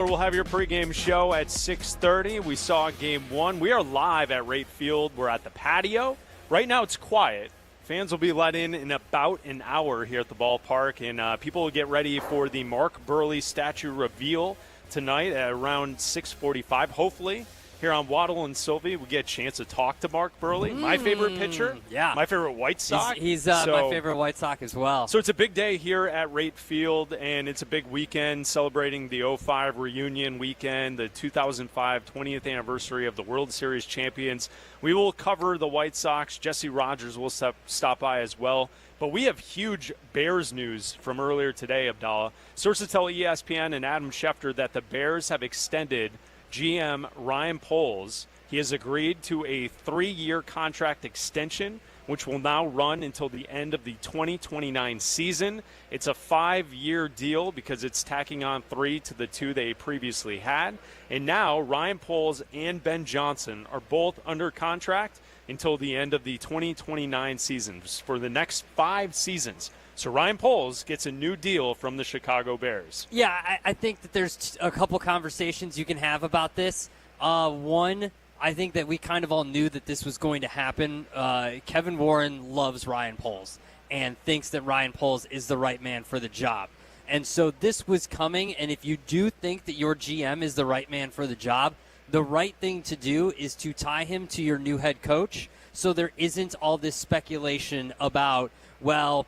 We'll have your pregame show at 6:30. We saw game one. We are live at Rate Field. We're at the patio. Right now it's quiet. Fans will be let in about an hour here at the ballpark, and people will get ready for the Mark Buehrle statue reveal tonight at around 6:45, hopefully. Here on Waddle and Sylvie, we get a chance to talk to Mark Buehrle, my favorite pitcher, my favorite White Sox. He's my favorite White Sox as well. So it's a big day here at Rate Field, and it's a big weekend celebrating the 05 reunion weekend, the 2005 20th anniversary of the World Series champions. We will cover the White Sox. Jesse Rogers will stop by as well. But we have huge Bears news from earlier today, Abdalla. Sources tell ESPN and Adam Schefter that the Bears have extended GM Ryan Poles. He has agreed to a 3-year contract extension, which will now run until the end of the 2029 season. It's a 5-year deal because it's tacking on 3 to the 2 they previously had. And now Ryan Poles and Ben Johnson are both under contract until the end of the 2029 season for the next 5 seasons. So Ryan Poles gets a new deal from the Chicago Bears. Yeah, I think that there's a couple conversations you can have about this. One, I think that we kind of all knew that this was going to happen. Kevin Warren loves Ryan Poles and thinks that Ryan Poles is the right man for the job. And so this was coming, and if you do think that your GM is the right man for the job, the right thing to do is to tie him to your new head coach so there isn't all this speculation about, well,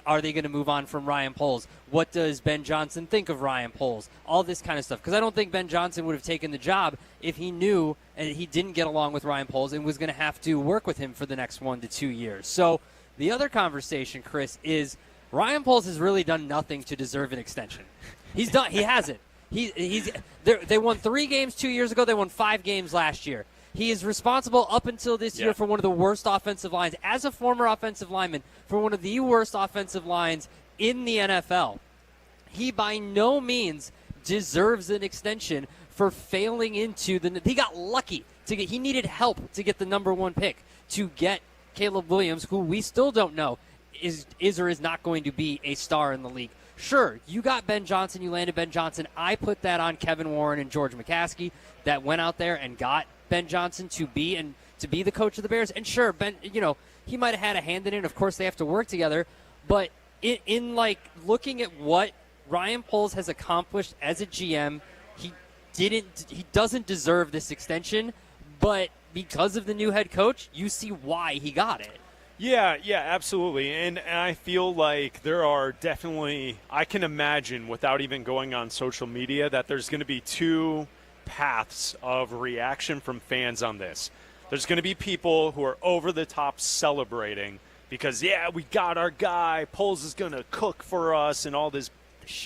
are they going to move on from Ryan Poles? What does Ben Johnson think of Ryan Poles? All this kind of stuff. Because I don't think Ben Johnson would have taken the job if he knew and he didn't get along with Ryan Poles and was going to have to work with him for the next 1 to 2 years. So the other conversation, Chris, is Ryan Poles has really done nothing to deserve an extension. He hasn't. They won 3 games 2 years ago. They won 5 games last year. He is responsible up until this year for one of the worst offensive lines, as a former offensive lineman, for one of the worst offensive lines in the NFL. He by no means deserves an extension for failing into he got lucky. He needed help to get the number 1 pick, to get Caleb Williams, who we still don't know is or is not going to be a star in the league. Sure, you got Ben Johnson, you landed Ben Johnson. I put that on Kevin Warren and George McCaskey that went out there and got Ben Johnson to be the coach of the Bears. And sure, Ben, he might have had a hand in it. Of course, they have to work together. But in looking at what Ryan Poles has accomplished as a GM, he doesn't deserve this extension. But because of the new head coach, you see why he got it. Yeah, absolutely. And I feel like there are definitely, I can imagine without even going on social media, that there's going to be 2 paths of reaction from fans on this. There's going to be people who are over the top celebrating because, we got our guy, Poles is going to cook for us, and all this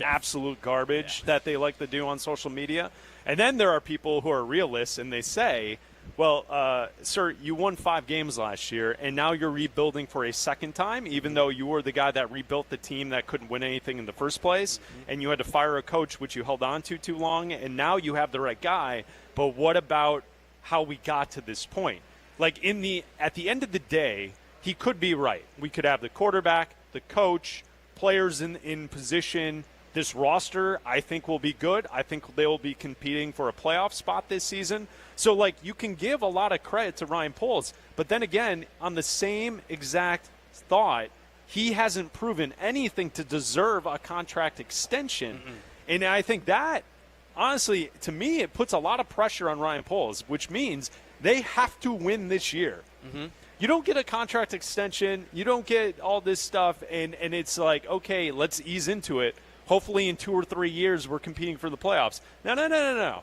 absolute garbage that they like to do on social media. And then there are people who are realists and they say, well, sir, you won 5 games last year, and now you're rebuilding for a second time, even though you were the guy that rebuilt the team that couldn't win anything in the first place, and you had to fire a coach, which you held on to too long, and now you have the right guy. But what about how we got to this point? Like, at the end of the day, he could be right. We could have the quarterback, the coach, players in position. This roster, I think, will be good. I think they will be competing for a playoff spot this season. So, you can give a lot of credit to Ryan Poles. But then again, on the same exact thought, he hasn't proven anything to deserve a contract extension. Mm-hmm. And I think that, honestly, to me, it puts a lot of pressure on Ryan Poles, which means they have to win this year. Mm-hmm. You don't get a contract extension. You don't get all this stuff. And it's like, okay, let's ease into it. Hopefully in 2 or 3 years we're competing for the playoffs. No.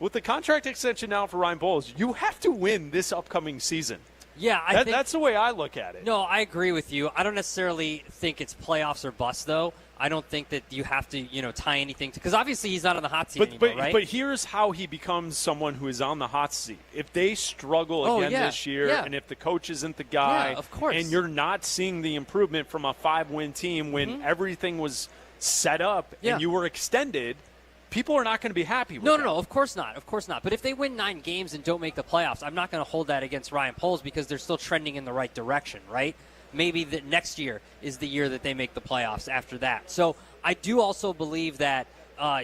With the contract extension now for Ryan Poles, you have to win this upcoming season. Yeah, that's the way I look at it. No, I agree with you. I don't necessarily think it's playoffs or bust, though. I don't think that you have to, tie anything to – because obviously he's not on the hot seat anymore, right? But here's how he becomes someone who is on the hot seat. If they struggle again this year and if the coach isn't the guy of course. And you're not seeing the improvement from a 5-win team when everything was set up and you were extended – people are not going to be happy with that. No, of course not. Of course not. But if they win 9 games and don't make the playoffs, I'm not going to hold that against Ryan Poles because they're still trending in the right direction, right? Maybe the next year is the year that they make the playoffs after that. So I do also believe that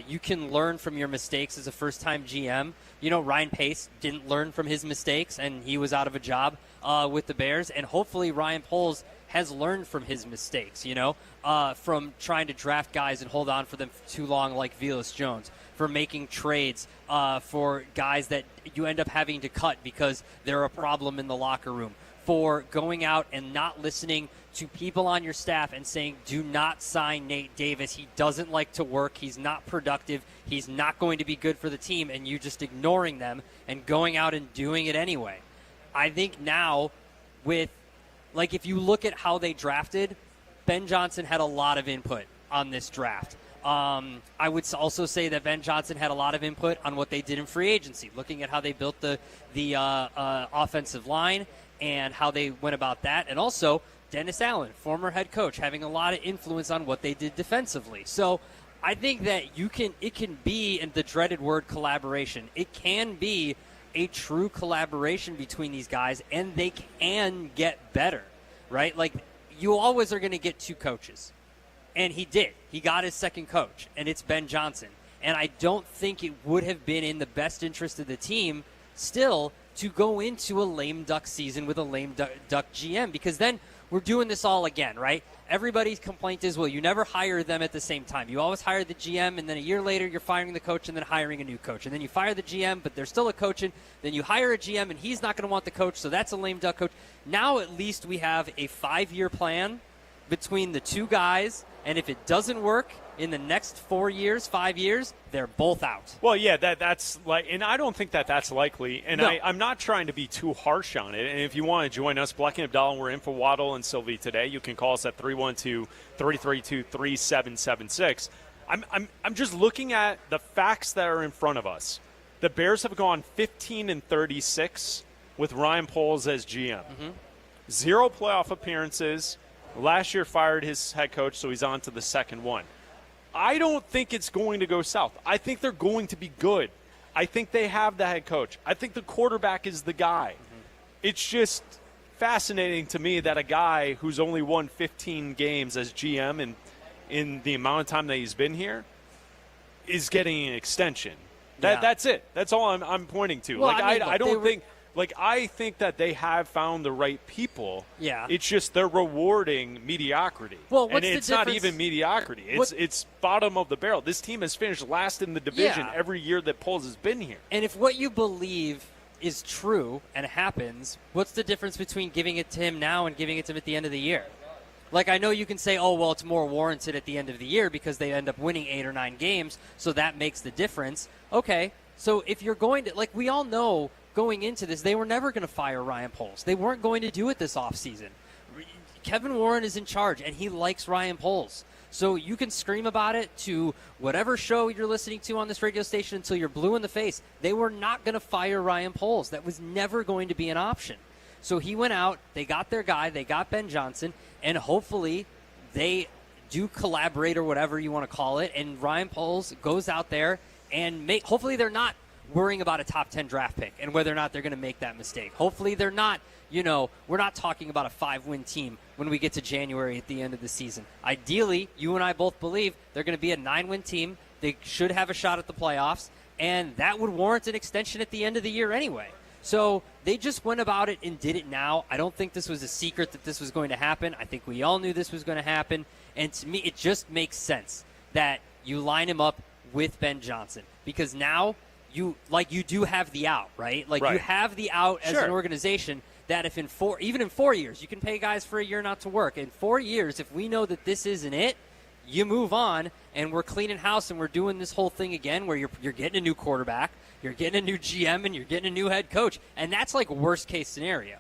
You can learn from your mistakes as a first-time GM. Ryan Pace didn't learn from his mistakes, and he was out of a job with the Bears. And hopefully Ryan Poles has learned from his mistakes, from trying to draft guys and hold on for them for too long like Velus Jones, for making trades for guys that you end up having to cut because they're a problem in the locker room, for going out and not listening to people on your staff and saying, do not sign Nate Davis. He doesn't like to work. He's not productive. He's not going to be good for the team, and you just ignoring them and going out and doing it anyway. I think now if you look at how they drafted, Ben Johnson had a lot of input on this draft. I would also say that Ben Johnson had a lot of input on what they did in free agency, looking at how they built the offensive line and how they went about that. And also, Dennis Allen, former head coach, having a lot of influence on what they did defensively. So I think that it can be, in the dreaded word, collaboration. It can be a true collaboration between these guys, and they can get better, right? Like, you always are going to get two coaches. And he did. He got his second coach, and it's Ben Johnson. And I don't think it would have been in the best interest of the team still to go into a lame duck season with a lame duck GM, because then we're doing this all again, right? Everybody's complaint is, well, you never hire them at the same time. You always hire the GM, and then a year later you're firing the coach and then hiring a new coach. And then you fire the GM, but they're still a coach, and then you hire a GM, and he's not going to want the coach, so that's a lame duck coach. Now at least we have a 5-year plan between the two guys, and if it doesn't work in the next 5 years, they're both out. Well, yeah, that's like, and I don't think that's likely. And No. I'm not trying to be too harsh on it. And if you want to join us, Bleck and Abdalla, we're in for Waddle and Sylvie today. You can call us at 312-332-3776. I'm just looking at the facts that are in front of us. The Bears have gone 15-36 with Ryan Poles as GM. Mm-hmm. 0 playoff appearances. Last year fired his head coach, so he's on to the second one. I don't think it's going to go south. I think they're going to be good. I think they have the head coach. I think the quarterback is the guy. Mm-hmm. It's just fascinating to me that a guy who's only won 15 games as GM and in the amount of time that he's been here is getting an extension. That's it. That's all I'm pointing to. Well, I think that they have found the right people. Yeah. It's just they're rewarding mediocrity. Well, and it's not even mediocrity. It's bottom of the barrel. This team has finished last in the division every year that Poles has been here. And if what you believe is true and happens, what's the difference between giving it to him now and giving it to him at the end of the year? Like, I know you can say, oh, well, it's more warranted at the end of the year because they end up winning 8 or 9 games, so that makes the difference. Okay, so if you're going to, like, we all know going into this, they were never going to fire Ryan Poles. They weren't going to do it this offseason. Kevin Warren is in charge, and he likes Ryan Poles. So you can scream about it to whatever show you're listening to on this radio station until you're blue in the face. They were not going to fire Ryan Poles. That was never going to be an option. So he went out, they got their guy, they got Ben Johnson, and hopefully they do collaborate or whatever you want to call it, and Ryan Poles goes out there and hopefully they're not worrying about a top 10 draft pick and whether or not they're going to make that mistake. Hopefully they're not, we're not talking about a 5-win team when we get to January at the end of the season. Ideally, you and I both believe they're going to be a 9-win team. They should have a shot at the playoffs, and that would warrant an extension at the end of the year anyway. So they just went about it and did it now. I don't think this was a secret that this was going to happen. I think we all knew this was going to happen. And to me, it just makes sense that you line him up with Ben Johnson, because now you do have the out, right? You have the out as an organization that if even in 4 years, you can pay guys for a year not to work. In 4 years, if we know that this isn't it, you move on, and we're cleaning house, and we're doing this whole thing again where you're getting a new quarterback, you're getting a new GM, and you're getting a new head coach. And that's like worst case scenario,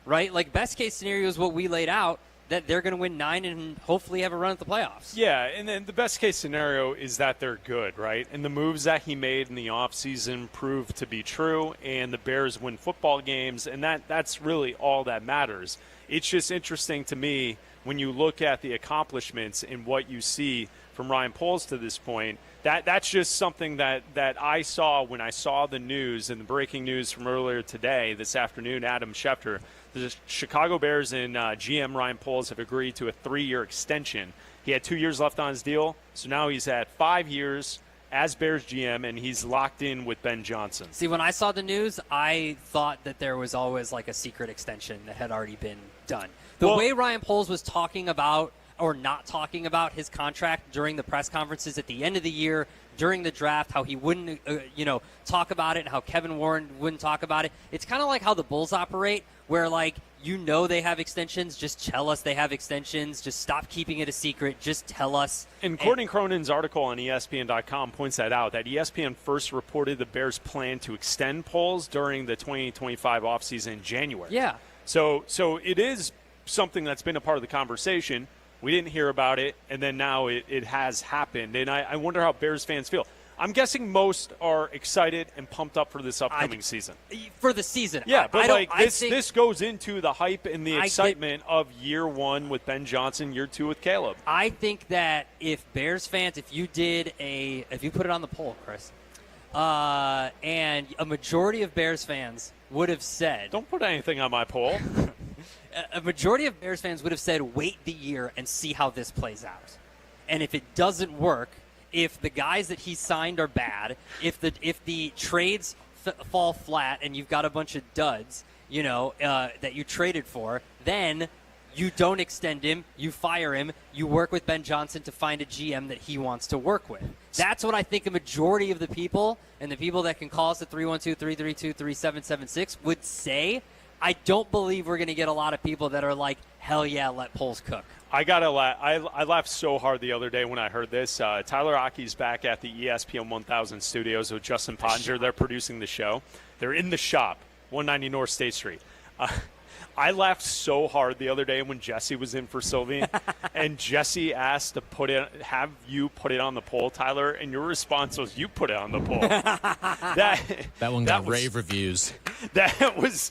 right? Like best case scenario is what we laid out, that they're going to win 9 and hopefully have a run at the playoffs. Yeah, and then the best case scenario is that they're good, right? And the moves that he made in the offseason proved to be true, and the Bears win football games, and that's really all that matters. It's just interesting to me when you look at the accomplishments and what you see from Ryan Poles to this point. That's just something that I saw when I saw the news and the breaking news from earlier today, this afternoon, Adam Schefter. The Chicago Bears and GM Ryan Poles have agreed to a 3-year extension. He had 2 years left on his deal, so now he's at 5 years as Bears GM, and he's locked in with Ben Johnson. See, when I saw the news, I thought that there was always like a secret extension that had already been done. The way Ryan Poles was talking about or not talking about his contract during the press conferences at the end of the year, during the draft, how he wouldn't, talk about it, and how Kevin Warren wouldn't talk about it. It's kind of like how the Bulls operate, where they have extensions. Just tell us they have extensions. Just stop keeping it a secret. Just tell us. And Courtney Cronin's article on ESPN.com points that out, that ESPN first reported the Bears' plan to extend Poles during the 2025 offseason in January. Yeah. So it is something that's been a part of the conversation. We didn't hear about it, and then now it has happened. And I wonder how Bears fans feel. I'm guessing most are excited and pumped up for this upcoming season. For the season. Yeah, but this goes into the hype and the excitement of year one with Ben Johnson, year two with Caleb. I think that if Bears fans, if you put it on the poll, Chris, and a majority of Bears fans would have said... Don't put anything on my poll. A majority of Bears fans would have said, wait the year and see how this plays out. And if it doesn't work, if the guys that he signed are bad, if the trades fall flat and you've got a bunch of duds, that you traded for, then you don't extend him, you fire him, you work with Ben Johnson to find a GM that he wants to work with. That's what I think a majority of the people, and the people that can call us at 312-332-3776 would say. I don't believe we're going to get a lot of people that are like, hell yeah, let Poles cook. I got to laugh. I laughed so hard the other day when I heard this. Tyler Aki's back at the ESPN 1000 studios with Justin Pottinger. They're producing the show. They're in the shop, 190 North State Street. I laughed so hard the other day when Jesse was in for Sylvian, and Jesse asked to have you put it on the poll, Tyler, and your response was, you put it on the poll. that one got rave reviews. That was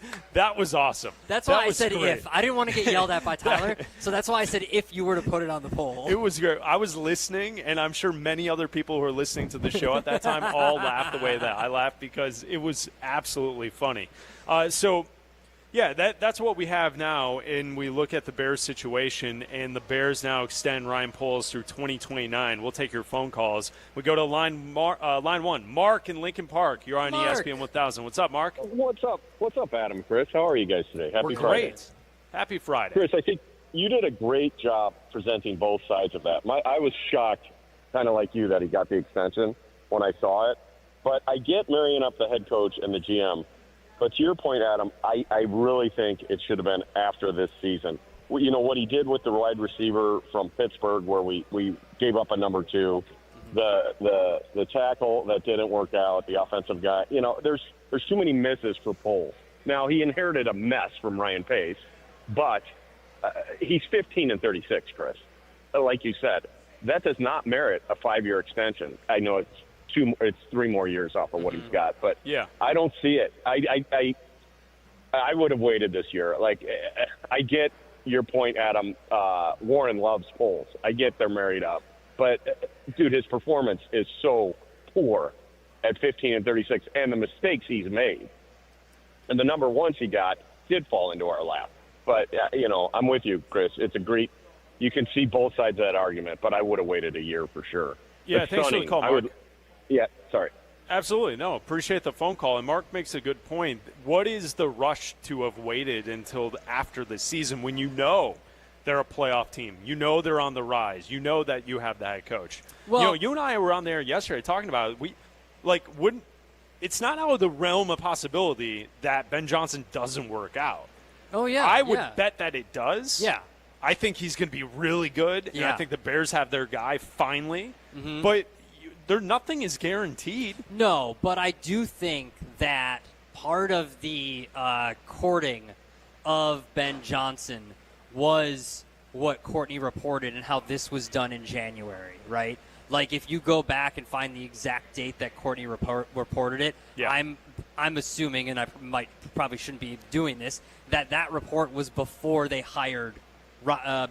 awesome. That's why I said great. If. I didn't want to get yelled at by Tyler, so that's why I said if you were to put it on the poll. It was great. I was listening, and I'm sure many other people who were listening to the show at that time all laughed the way that I laughed, because it was absolutely funny. Yeah, that's what we have now, and we look at the Bears situation, and the Bears now extend Ryan Poles through 2029. We'll take your phone calls. We go to line one. Mark in Lincoln Park. You're on ESPN 1000. What's up, Mark? What's up? What's up, Adam, Chris? How are you guys today? Happy We're great. Friday. Happy Friday. Chris, I think you did a great job presenting both sides of that. I was shocked, kind of like you, that he got the extension when I saw it. But I get marrying up the head coach and the GM. But to your point, Adam, I really think it should have been after this season. What he did with the wide receiver from Pittsburgh, where we gave up a number 2, the tackle that didn't work out, the offensive guy. There's too many misses for Poles. Now, he inherited a mess from Ryan Pace, but he's 15-36, Chris. Like you said, that does not merit a 5-year extension. I know it's 3 more years off of what he's got, but yeah. I don't see it. I would have waited this year. I get your point, Adam. Warren loves Poles. I get they're married up, but dude, his performance is so poor at 15-36, and the mistakes he's made, and the number ones he got did fall into our lap. But I'm with you, Chris. It's a great. You can see both sides of that argument, but I would have waited a year for sure. Yeah, thanks for the call, Mark. Yeah, sorry. Absolutely. No, appreciate the phone call. And Mark makes a good point. What is the rush to have waited until after the season when they're a playoff team? They're on the rise. That you have the head coach. Well, you and I were on there yesterday talking about it. It's not out of the realm of possibility that Ben Johnson doesn't work out. Oh, yeah. I would bet that it does. Yeah. I think he's going to be really good. And I think the Bears have their guy finally. Mm-hmm. But nothing is guaranteed. No, but I do think that part of the courting of Ben Johnson was what Courtney reported and how this was done in January, right? Like if you go back and find the exact date that Courtney reported it, I'm assuming, and I probably shouldn't be doing this, that report was before they hired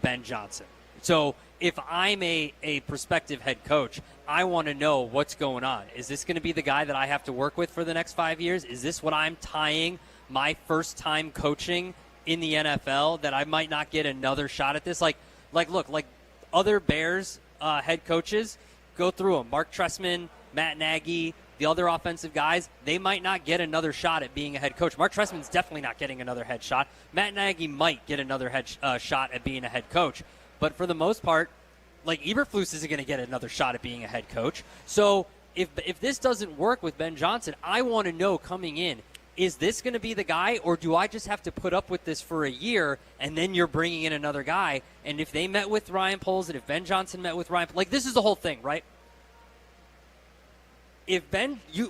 Ben Johnson. So if I'm a prospective head coach, I want to know what's going on. Is this going to be the guy that I have to work with for the next 5 years? Is this what I'm tying my first time coaching in the NFL, that I might not get another shot at this? Look, other Bears head coaches, go through them. Mark Trestman, Matt Nagy, the other offensive guys, they might not get another shot at being a head coach. Mark Trestman's definitely not getting another head shot. Matt Nagy might get another shot at being a head coach. But for the most part, like, Eberflus isn't going to get another shot at being a head coach. So if this doesn't work with Ben Johnson, I want to know coming in, is this going to be the guy, or do I just have to put up with this for a year and then you're bringing in another guy? And if they met with Ryan Poles and if Ben Johnson met with Ryan, like, this is the whole thing, right?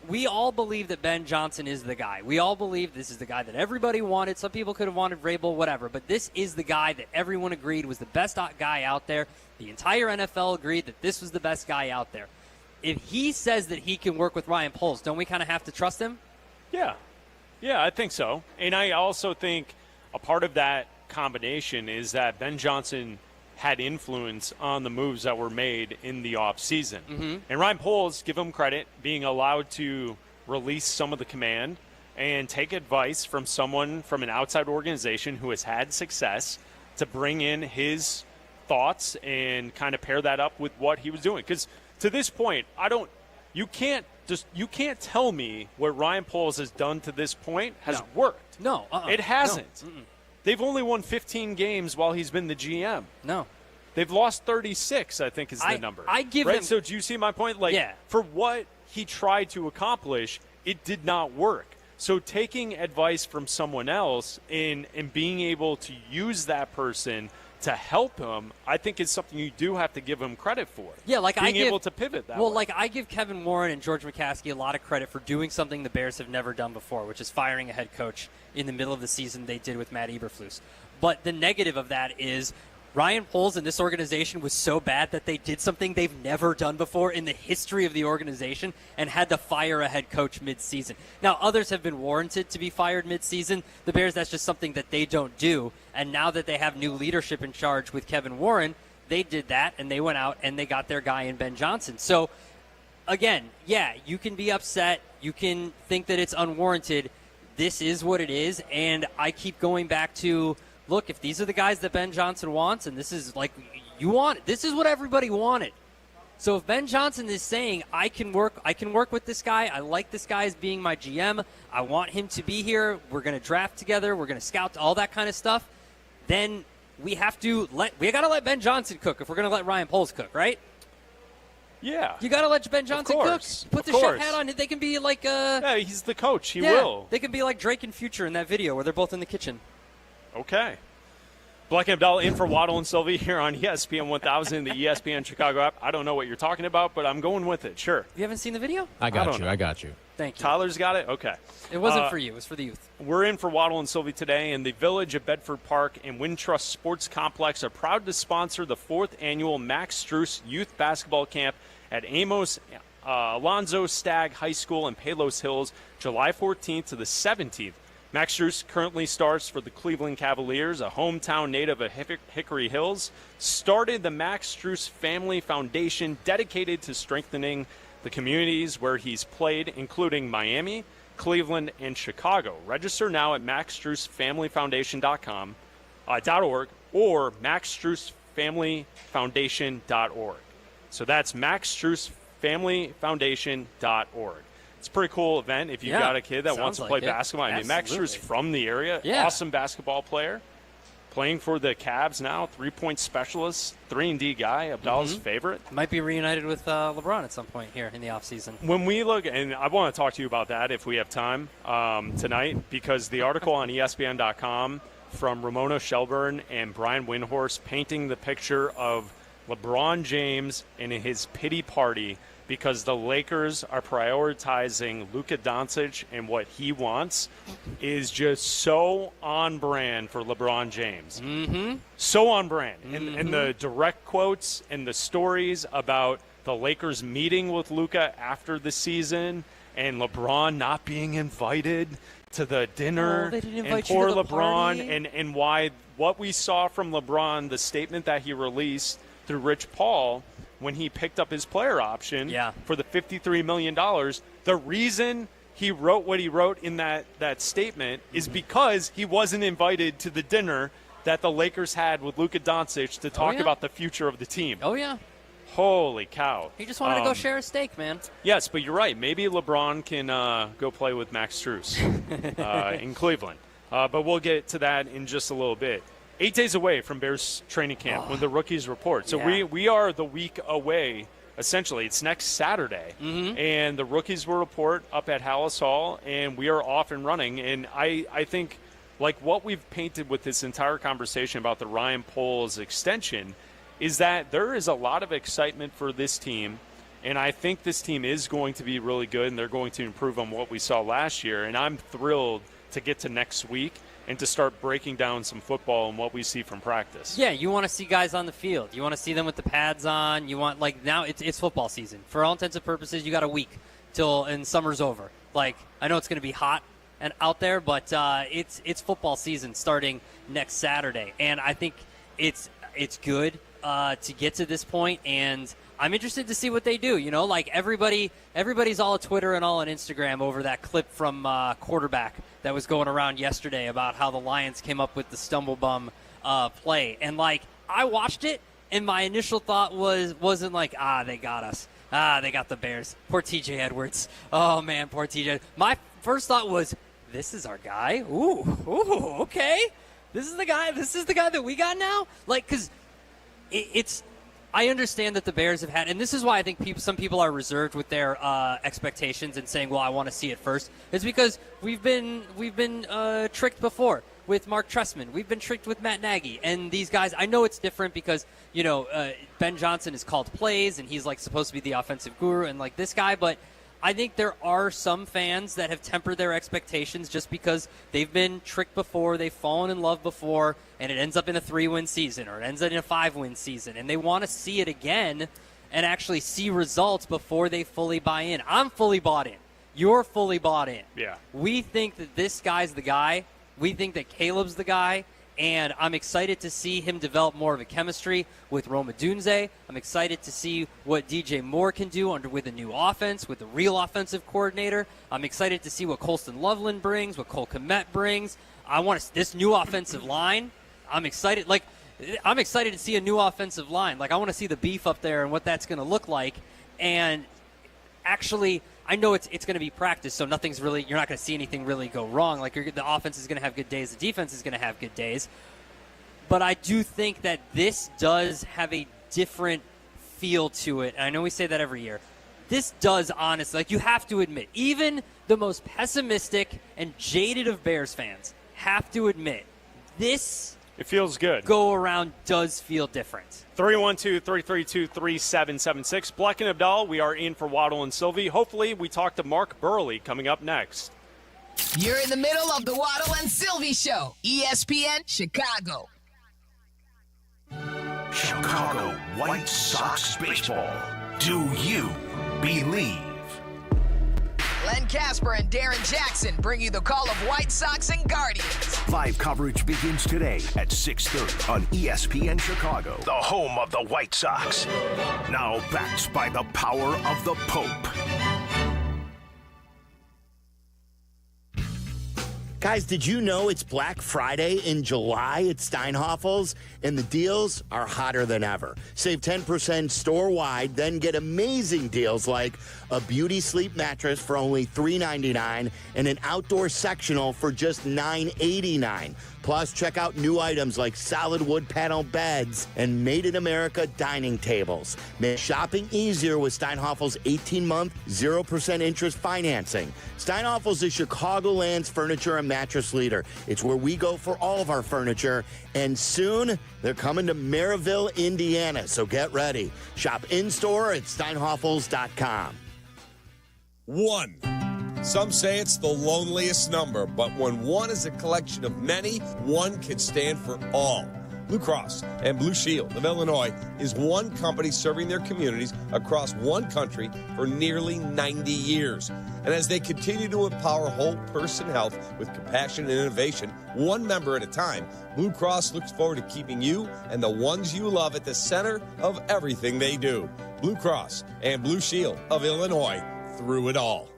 We all believe that Ben Johnson is the guy. We all believe this is the guy that everybody wanted. Some people could have wanted Vrabel, whatever. But this is the guy that everyone agreed was the best guy out there. The entire NFL agreed that this was the best guy out there. If he says that he can work with Ryan Poles, don't we kind of have to trust him? Yeah. Yeah, I think so. And I also think a part of that combination is that Ben Johnson had influence on the moves that were made in the offseason. Mm-hmm. And Ryan Poles, give him credit, being allowed to release some of the command and take advice from someone from an outside organization who has had success to bring in his thoughts and kind of pair that up with what he was doing. Because to this point, you can't tell me what Ryan Poles has done to this point has worked. No. It hasn't. No. They've only won 15 games while he's been the GM. No. They've lost 36, I think is the number. I give right? him. So do you see my point? Like, for what he tried to accomplish, it did not work. So taking advice from someone else and being able to use that person to help him, I think is something you do have to give him credit for. Yeah, like being able to pivot that way. Well, like, I give Kevin Warren and George McCaskey a lot of credit for doing something the Bears have never done before, which is firing a head coach in the middle of the season they did with Matt Eberflus. But the negative of that is Ryan Poles and this organization was so bad that they did something they've never done before in the history of the organization and had to fire a head coach mid-season. Now, others have been warranted to be fired mid-season. The Bears, that's just something that they don't do. And now that they have new leadership in charge with Kevin Warren, they did that, and they went out and they got their guy in Ben Johnson. So, again, yeah, you can be upset. You can think that it's unwarranted. This is what it is, and I keep going back to, look, if these are the guys that Ben Johnson wants, and this is like this is what everybody wanted. So if Ben Johnson is saying, I can work with this guy, I like this guy as being my GM, I want him to be here, we're going to draft together, we're going to scout, all that kind of stuff, then we got to let Ben Johnson cook if we're going to let Ryan Poles cook, right? Yeah. You got to let Ben Johnson cook. Put the chef hat on. They can be like yeah, he's the coach. He will. They can be like Drake and Future in that video where they're both in the kitchen. Okay. Bleck and Abdalla in for Waddle and Sylvie here on ESPN 1000, the ESPN Chicago app. I don't know what you're talking about, but I'm going with it. Sure. You haven't seen the video? I got you. Thank you. Tyler's got it? Okay. It wasn't for you. It was for the youth. We're in for Waddle and Sylvie today, and the Village of Bedford Park and Wintrust Sports Complex are proud to sponsor the 4th annual Max Strus Youth Basketball Camp at Amos Alonzo Stagg High School in Palos Hills, July 14th to the 17th. Max Strus currently starts for the Cleveland Cavaliers, a hometown native of Hickory Hills, started the Max Strus Family Foundation dedicated to strengthening the communities where he's played, including Miami, Cleveland, and Chicago. Register now at maxstrusfamilyfoundation.org or maxstrusfamilyfoundation.org. So that's maxstrusfamilyfoundation.org. It's a pretty cool event if you've got a kid that wants to play basketball. I mean, Max Strus from the area, awesome basketball player, playing for the Cavs now, 3-point specialist, 3-and-D guy, Abdalla's favorite. Might be reunited with LeBron at some point here in the offseason. When we look, and I want to talk to you about that if we have time tonight, because the article on ESPN.com from Ramona Shelburne and Brian Windhorst painting the picture of LeBron James and his pity party because the Lakers are prioritizing Luka Doncic and what he wants is just so on brand for LeBron James. Mm-hmm. So on brand. Mm-hmm. And the direct quotes and the stories about the Lakers meeting with Luka after the season and LeBron not being invited to the dinner, and poor LeBron, and why what we saw from LeBron, the statement that he released through Rich Paul when he picked up his player option for the $53 million, the reason he wrote what he wrote in that statement is because he wasn't invited to the dinner that the Lakers had with Luka Doncic to talk about the future of the team. Oh, yeah. Holy cow. He just wanted to go share a steak, man. Yes, but you're right. Maybe LeBron can go play with Max Strus in Cleveland. But we'll get to that in just a little bit. 8 days away from Bears training camp when the rookies report. So we are the week away, essentially. It's next Saturday. And the rookies will report up at Hallis Hall, and we are off and running. And I think, like what we've painted with this entire conversation about the Ryan Poles extension, is that there is a lot of excitement for this team. And I think this team is going to be really good, and they're going to improve on what we saw last year. And I'm thrilled to get to next week and to start breaking down some football and what we see from practice. Yeah, you want to see guys on the field. You want to see them with the pads on. You want, like, now it's football season. For all intents and purposes, you got a week and summer's over. Like, I know it's going to be hot and out there, but it's football season starting next Saturday. And I think it's good to get to this point, and I'm interested to see what they do. You know, like everybody's all on Twitter and all on Instagram over that clip from quarterback that was going around yesterday about how the Lions came up with the stumble bum play. And, like, I watched it, and my initial thought wasn't like, they got us. They got the Bears. Poor TJ Edwards. Oh, man, poor TJ. My first thought was, this is our guy. Ooh, okay. This is the guy that we got now? Like, because I understand that the Bears have had, and this is why I think some people are reserved with their expectations and saying, well, I want to see it first. It's because we've been tricked before with Mark Trestman. We've been tricked with Matt Nagy. And these guys, I know it's different because, Ben Johnson is called plays, and he's, like, supposed to be the offensive guru, and, like, this guy, but I think there are some fans that have tempered their expectations just because they've been tricked before, they've fallen in love before, and it ends up in a 3-win season or it ends up in a 5-win season, and they want to see it again and actually see results before they fully buy in. I'm fully bought in. You're fully bought in. Yeah. We think that this guy's the guy. We think that Caleb's the guy. And I'm excited to see him develop more of a chemistry with Roma Dunze. I'm excited to see what DJ Moore can do with a new offense, with a real offensive coordinator. I'm excited to see what Colston Loveland brings, what Cole Kmet brings. This new offensive line. I'm excited. Like, I'm excited to see a new offensive line. Like, I want to see the beef up there and what that's going to look like. And actually, I know it's going to be practice, so you're not going to see anything really go wrong. Like, the offense is going to have good days, the defense is going to have good days. But I do think that this does have a different feel to it. And I know we say that every year. This does, honestly, like, you have to admit, even the most pessimistic and jaded of Bears fans have to admit, this It feels good. Go around does feel different. 312-332-3776. Bleck and Abdalla, we are in for Waddle and Sylvie. Hopefully, we talk to Mark Buehrle coming up next. You're in the middle of the Waddle and Sylvie Show. ESPN Chicago. Chicago White Sox baseball. Do you believe? Len Casper and Darren Jackson bring you the call of White Sox and Guardians. Live coverage begins today at 6:30 on ESPN Chicago, the home of the White Sox. Now backed by the power of the Pope. Guys, did you know it's Black Friday in July at Steinhoffel's? And the deals are hotter than ever. Save 10% store-wide, then get amazing deals like a beauty sleep mattress for only $3.99 and an outdoor sectional for just $9.89. Plus, check out new items like solid wood panel beds and Made in America dining tables. Make shopping easier with Steinhoffel's 18-month, 0% interest financing. Steinhoffel's is Chicagoland's furniture and mattress leader. It's where we go for all of our furniture. And soon, they're coming to Maryville, Indiana, so get ready. Shop in-store at steinhoffels.com. 1. Some say it's the loneliest number, but when one is a collection of many, one can stand for all. Blue Cross and Blue Shield of Illinois is one company serving their communities across one country for nearly 90 years. And as they continue to empower whole person health with compassion and innovation, one member at a time, Blue Cross looks forward to keeping you and the ones you love at the center of everything they do. Blue Cross and Blue Shield of Illinois, through it all.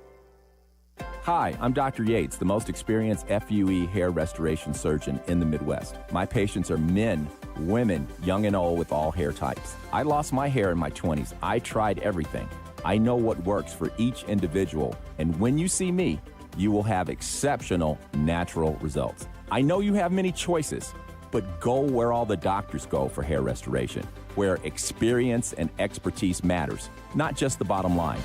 Hi, I'm Dr. Yates, the most experienced FUE hair restoration surgeon in the Midwest. My patients are men, women, young and old with all hair types. I lost my hair in my 20s. I tried everything. I know what works for each individual, and when you see me, you will have exceptional natural results. I know you have many choices, but go where all the doctors go for hair restoration, where experience and expertise matters, not just the bottom line.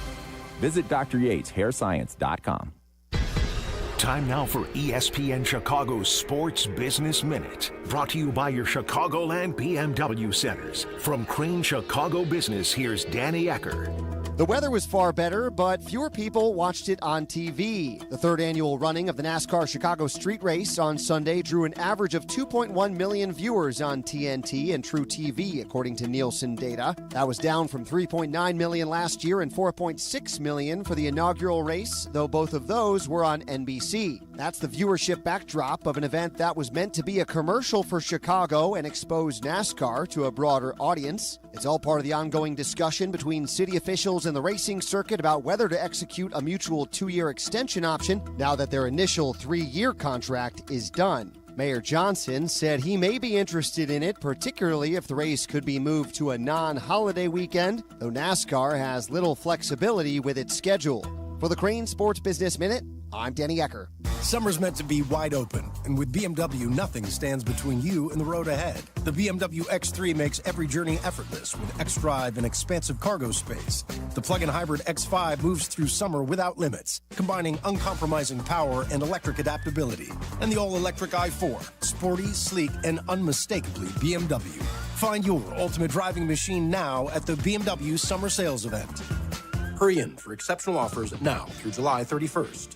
Visit DrYatesHairScience.com. Time now for ESPN Chicago's Sports Business Minute. Brought to you by your Chicagoland BMW centers. From Crane Chicago Business, here's Danny Ecker. The weather was far better, but fewer people watched it on TV. The third annual running of the NASCAR Chicago Street Race on Sunday drew an average of 2.1 million viewers on TNT and True TV, according to Nielsen data. That was down from 3.9 million last year and 4.6 million for the inaugural race, though both of those were on NBC. That's the viewership backdrop of an event that was meant to be a commercial for Chicago and expose NASCAR to a broader audience. It's all part of the ongoing discussion between city officials and the racing circuit about whether to execute a mutual 2-year extension option now that their initial 3-year contract is done. Mayor Johnson said he may be interested in it, particularly if the race could be moved to a non-holiday weekend, though NASCAR has little flexibility with its schedule. For the Crane Sports Business Minute, I'm Danny Ecker. Summer's meant to be wide open, and with BMW, nothing stands between you and the road ahead. The BMW X3 makes every journey effortless with X-Drive and expansive cargo space. The plug-in hybrid X5 moves through summer without limits, combining uncompromising power and electric adaptability. And the all-electric i4, sporty, sleek, and unmistakably BMW. Find your ultimate driving machine now at the BMW Summer Sales Event. Hurry in for exceptional offers now through July 31st.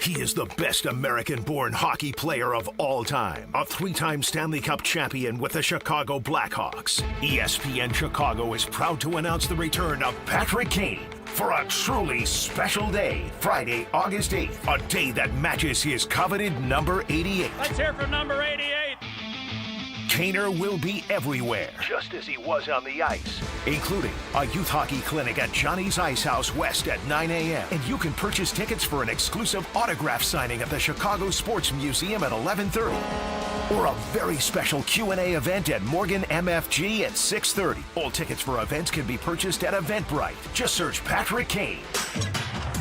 He is the best American-born hockey player of all time. A 3-time Stanley Cup champion with the Chicago Blackhawks. ESPN Chicago is proud to announce the return of Patrick Kane for a truly special day, Friday, August 8th. A day that matches his coveted number 88. Let's hear from number 88. Kaner will be everywhere, just as he was on the ice, including a youth hockey clinic at Johnny's Ice House West at 9 a.m. And you can purchase tickets for an exclusive autograph signing at the Chicago Sports Museum at 11:30. Or a very special Q&A event at Morgan MFG at 6:30. All tickets for events can be purchased at Eventbrite. Just search Patrick Kane.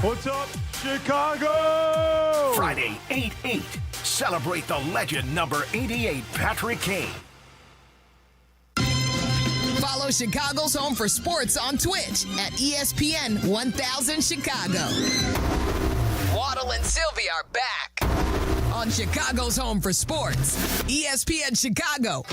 What's up, Chicago? Friday, 8/8. Celebrate the legend number 88, Patrick Kane. Follow Chicago's Home for Sports on Twitch at ESPN 1000 Chicago. Waddle and Sylvie are back on Chicago's Home for Sports, ESPN Chicago.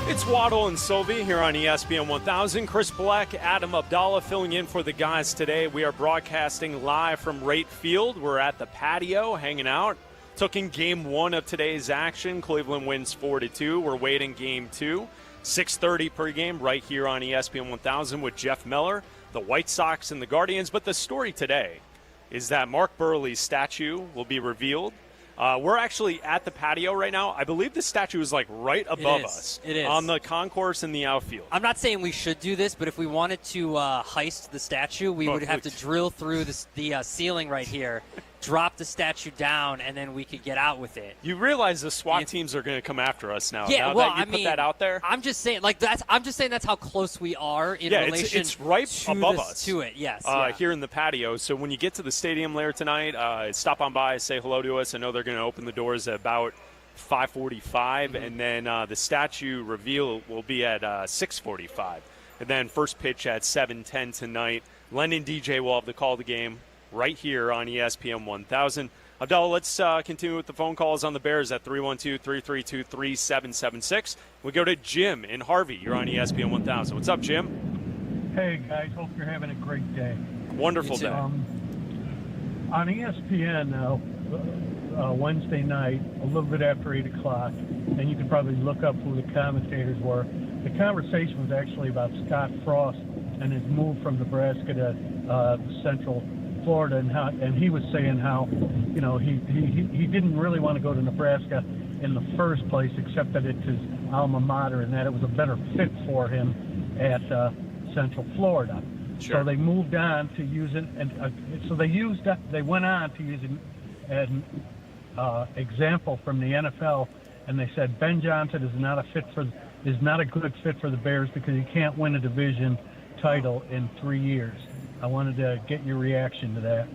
It's Waddle and Sylvie here on ESPN 1000. Chris Bleck, Adam Abdalla filling in for the guys today. We are broadcasting live from Rate Field. We're at the patio hanging out. Took in game 1 of today's action. Cleveland wins 4-2. We're waiting game 2. 6:30 pregame right here on ESPN 1000 with Jeff Miller, the White Sox and the Guardians. But the story today is that Mark Buehrle's statue will be revealed. We're actually at the patio right now. I believe the statue is like right above us. It is. On the concourse in the outfield. I'm not saying we should do this, but if we wanted to heist the statue, we would have to drill through the ceiling right here, drop the statue down, and then we could get out with it. You realize the SWAT teams are going to come after us now. Yeah, now well, that you put that out there. I'm just saying, that's how close we are in relation. It's right to above us. To it, yes. Here in the patio. So when you get to the stadium later tonight, stop on by, say hello to us. I know they're going to open the doors at about 5:45, and then the statue reveal will be at 6:45, and then first pitch at 7:10 tonight. Len and DJ will have the call of the game right here on ESPN 1000. Abdalla, let's continue with the phone calls on the Bears at 312-332-3776. We go to Jim in Harvey. You're on ESPN 1000. What's up, Jim? Hey, guys. Hope you're having a great day. Wonderful day. On ESPN Wednesday night, a little bit after 8 o'clock, and you can probably look up who the commentators were. The conversation was actually about Scott Frost and his move from Nebraska to Central Florida, and he was saying how, you know, he didn't really want to go to Nebraska in the first place, except that it's his alma mater and that it was a better fit for him at Central Florida. Sure. So they moved on to using, they went on to use an example from the NFL, and they said Ben Johnson is not a good fit for the Bears because he can't win a division title in 3 years. I wanted to get your reaction to that.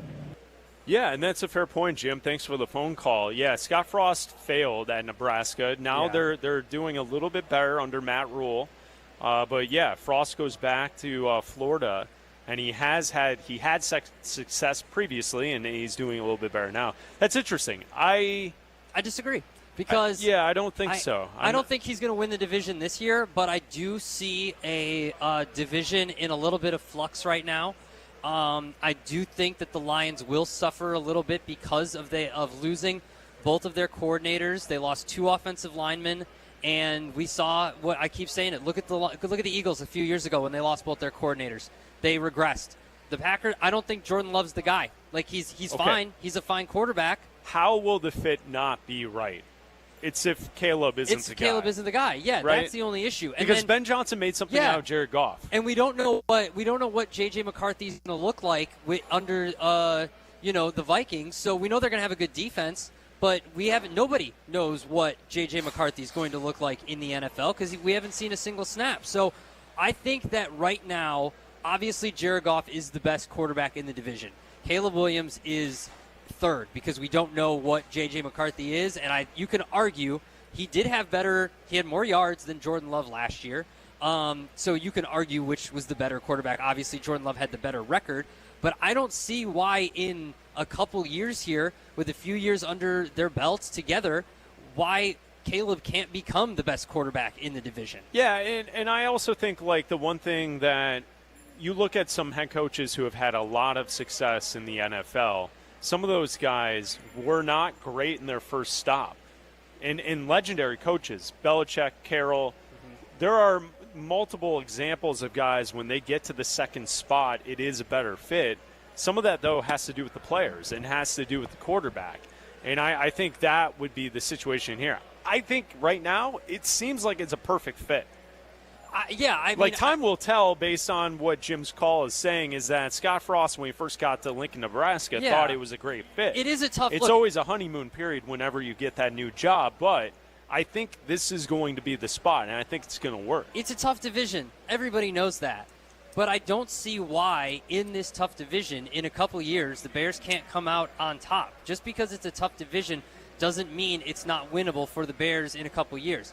Yeah, and that's a fair point, Jim. Thanks for the phone call. Yeah, Scott Frost failed at Nebraska. Now they're doing a little bit better under Matt Rule. But yeah, Frost goes back to Florida, and he had success previously, and he's doing a little bit better now. That's interesting. I disagree because I don't think so. I don't think he's going to win the division this year, but I do see a division in a little bit of flux right now. I do think that the Lions will suffer a little bit because of losing both of their coordinators. They lost 2 offensive linemen, and we saw what I keep saying. Look at the Eagles a few years ago when they lost both their coordinators. They regressed. The Packers. I don't think Jordan Love's the guy. Like he's fine. He's a fine quarterback. How will the fit not be right? It's if Caleb isn't the guy. Caleb isn't the guy. Yeah, right? That's the only issue. And because then, Ben Johnson made something out of Jared Goff, and we don't know what J.J. McCarthy's going to look like under the Vikings. So we know they're going to have a good defense, but nobody knows what J.J. McCarthy's going to look like in the NFL because we haven't seen a single snap. So I think that right now, obviously Jared Goff is the best quarterback in the division. Caleb Williams is third because we don't know what J.J. McCarthy is, and you can argue he had more yards than Jordan Love last year, so you can argue which was the better quarterback. Obviously Jordan Love had the better record, but I don't see why in a couple years here with a few years under their belts together why Caleb can't become the best quarterback in the division. Yeah, and I also think like the one thing that you look at some head coaches who have had a lot of success in the NFL, some of those guys were not great in their first stop. And legendary coaches, Belichick, Carroll, there are multiple examples of guys when they get to the second spot, it is a better fit. Some of that, though, has to do with the players and has to do with the quarterback. And I think that would be the situation here. I think right now it seems like it's a perfect fit. Time will tell based on what Jim's call is saying is that Scott Frost, when he first got to Lincoln, Nebraska, thought it was a great fit. It is a tough It's always a honeymoon period whenever you get that new job, but I think this is going to be the spot, and I think it's going to work. It's a tough division. Everybody knows that. But I don't see why in this tough division, in a couple years, the Bears can't come out on top. Just because it's a tough division doesn't mean it's not winnable for the Bears in a couple years.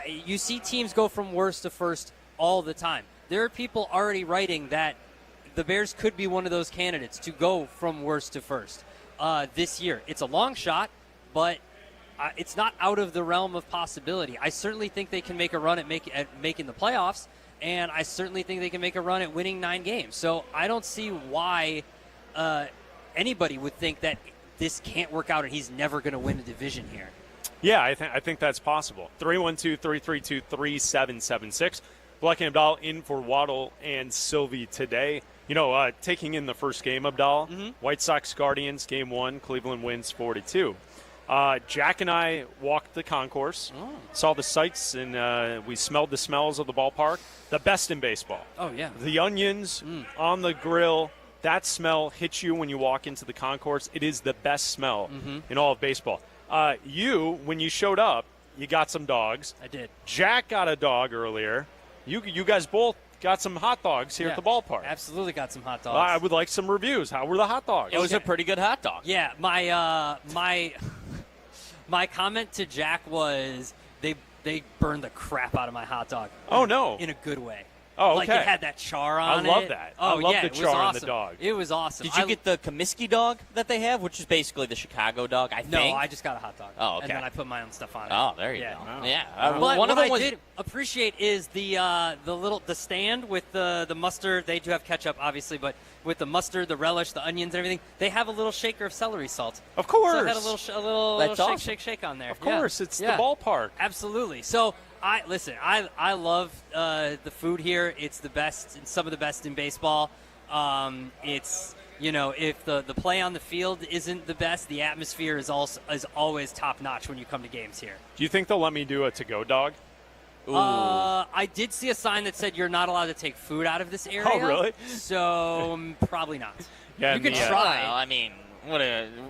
You see teams go from worst to first all the time. There are people already writing that the Bears could be one of those candidates to go from worst to first this year. It's a long shot, but it's not out of the realm of possibility. I certainly think they can make a run at making the playoffs, and I certainly think they can make a run at winning 9 games. So I don't see why anybody would think that this can't work out and he's never going to win a division here. Yeah, I think that's possible. 312-332-3776. Bleck and Abdalla in for Waddle and Sylvie today. Taking in the first game, Abdalla. Mm-hmm. White Sox Guardians, game 1. Cleveland wins 4-2. Jack and I walked the concourse, saw the sights, and we smelled the smells of the ballpark. The best in baseball. Oh, yeah. The onions on the grill, that smell hits you when you walk into the concourse. It is the best smell in all of baseball. When you showed up, you got some dogs. I did. Jack got a dog earlier. You guys both got some hot dogs here at the ballpark. Absolutely got some hot dogs. I would like some reviews. How were the hot dogs? It was a pretty good hot dog. Yeah, my comment to Jack was they burned the crap out of my hot dog. Oh, no. In a good way. Oh, okay. Like it had that char on it. I love that. Oh, I love yeah, the char on the dog. It was awesome. Did you get the Comiskey dog that they have, which is basically the Chicago dog, I think? No, I just got a hot dog. Oh, okay. And then I put my own stuff on it. Oh, there you go. Wow. Yeah. But one of what them I did appreciate is the stand with the mustard. They do have ketchup, obviously, but with the mustard, the relish, the onions, and everything, they have a little shaker of celery salt. Of course. So it had a little shake on there. Of course, it's the ballpark. Absolutely. So I love the food here. It's the best, some of the best in baseball. It's if the play on the field isn't the best, the atmosphere is always top notch when you come to games here. Do you think they'll let me do a to-go dog? I did see a sign that said you're not allowed to take food out of this area. Oh, really? So probably not. Yeah, you could yeah. try. Well, I mean,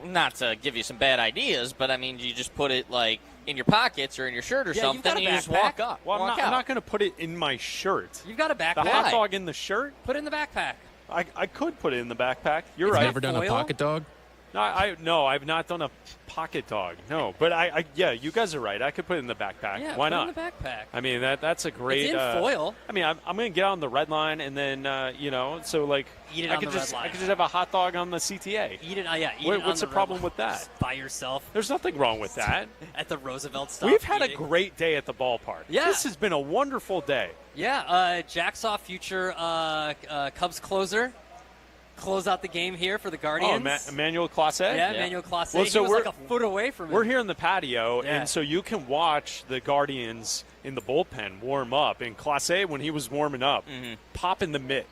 not to give you some bad ideas, but I mean, you just put it like in your pockets or in your shirt or Yeah, you've something, got a and you just backpack. walk up. Well, walk I'm out. not going to put it in my shirt. You've got a backpack. The hot dog in the shirt? Put it in the backpack. I could put it in the backpack. You're It's right. got Never done a foil? pocket dog? No, I've not done a pocket dog. No, but yeah, you guys are right. I could put it in the backpack. Yeah, Why put not? it in the backpack. I mean, that's a great. It's in foil. I mean, I'm going to get on the red line and then so like Eat it I on could the red just line. I could just have a hot dog on the CTA. Eat it. Eat it on What's the red problem line. with that? Just by yourself There's nothing wrong with that. at the Roosevelt stop. We've had eating. a great day at the ballpark. Yeah. This has been a wonderful day. Yeah, Jack saw future Cubs closer close out the game here for the Guardians. Oh, Emmanuel Clase? Yeah, Emmanuel Clase. Well, so he was like a foot away from him. We're here in the patio, Yeah. and so you can watch the Guardians in the bullpen warm up. And Clase, when he was warming up, popping the mitt.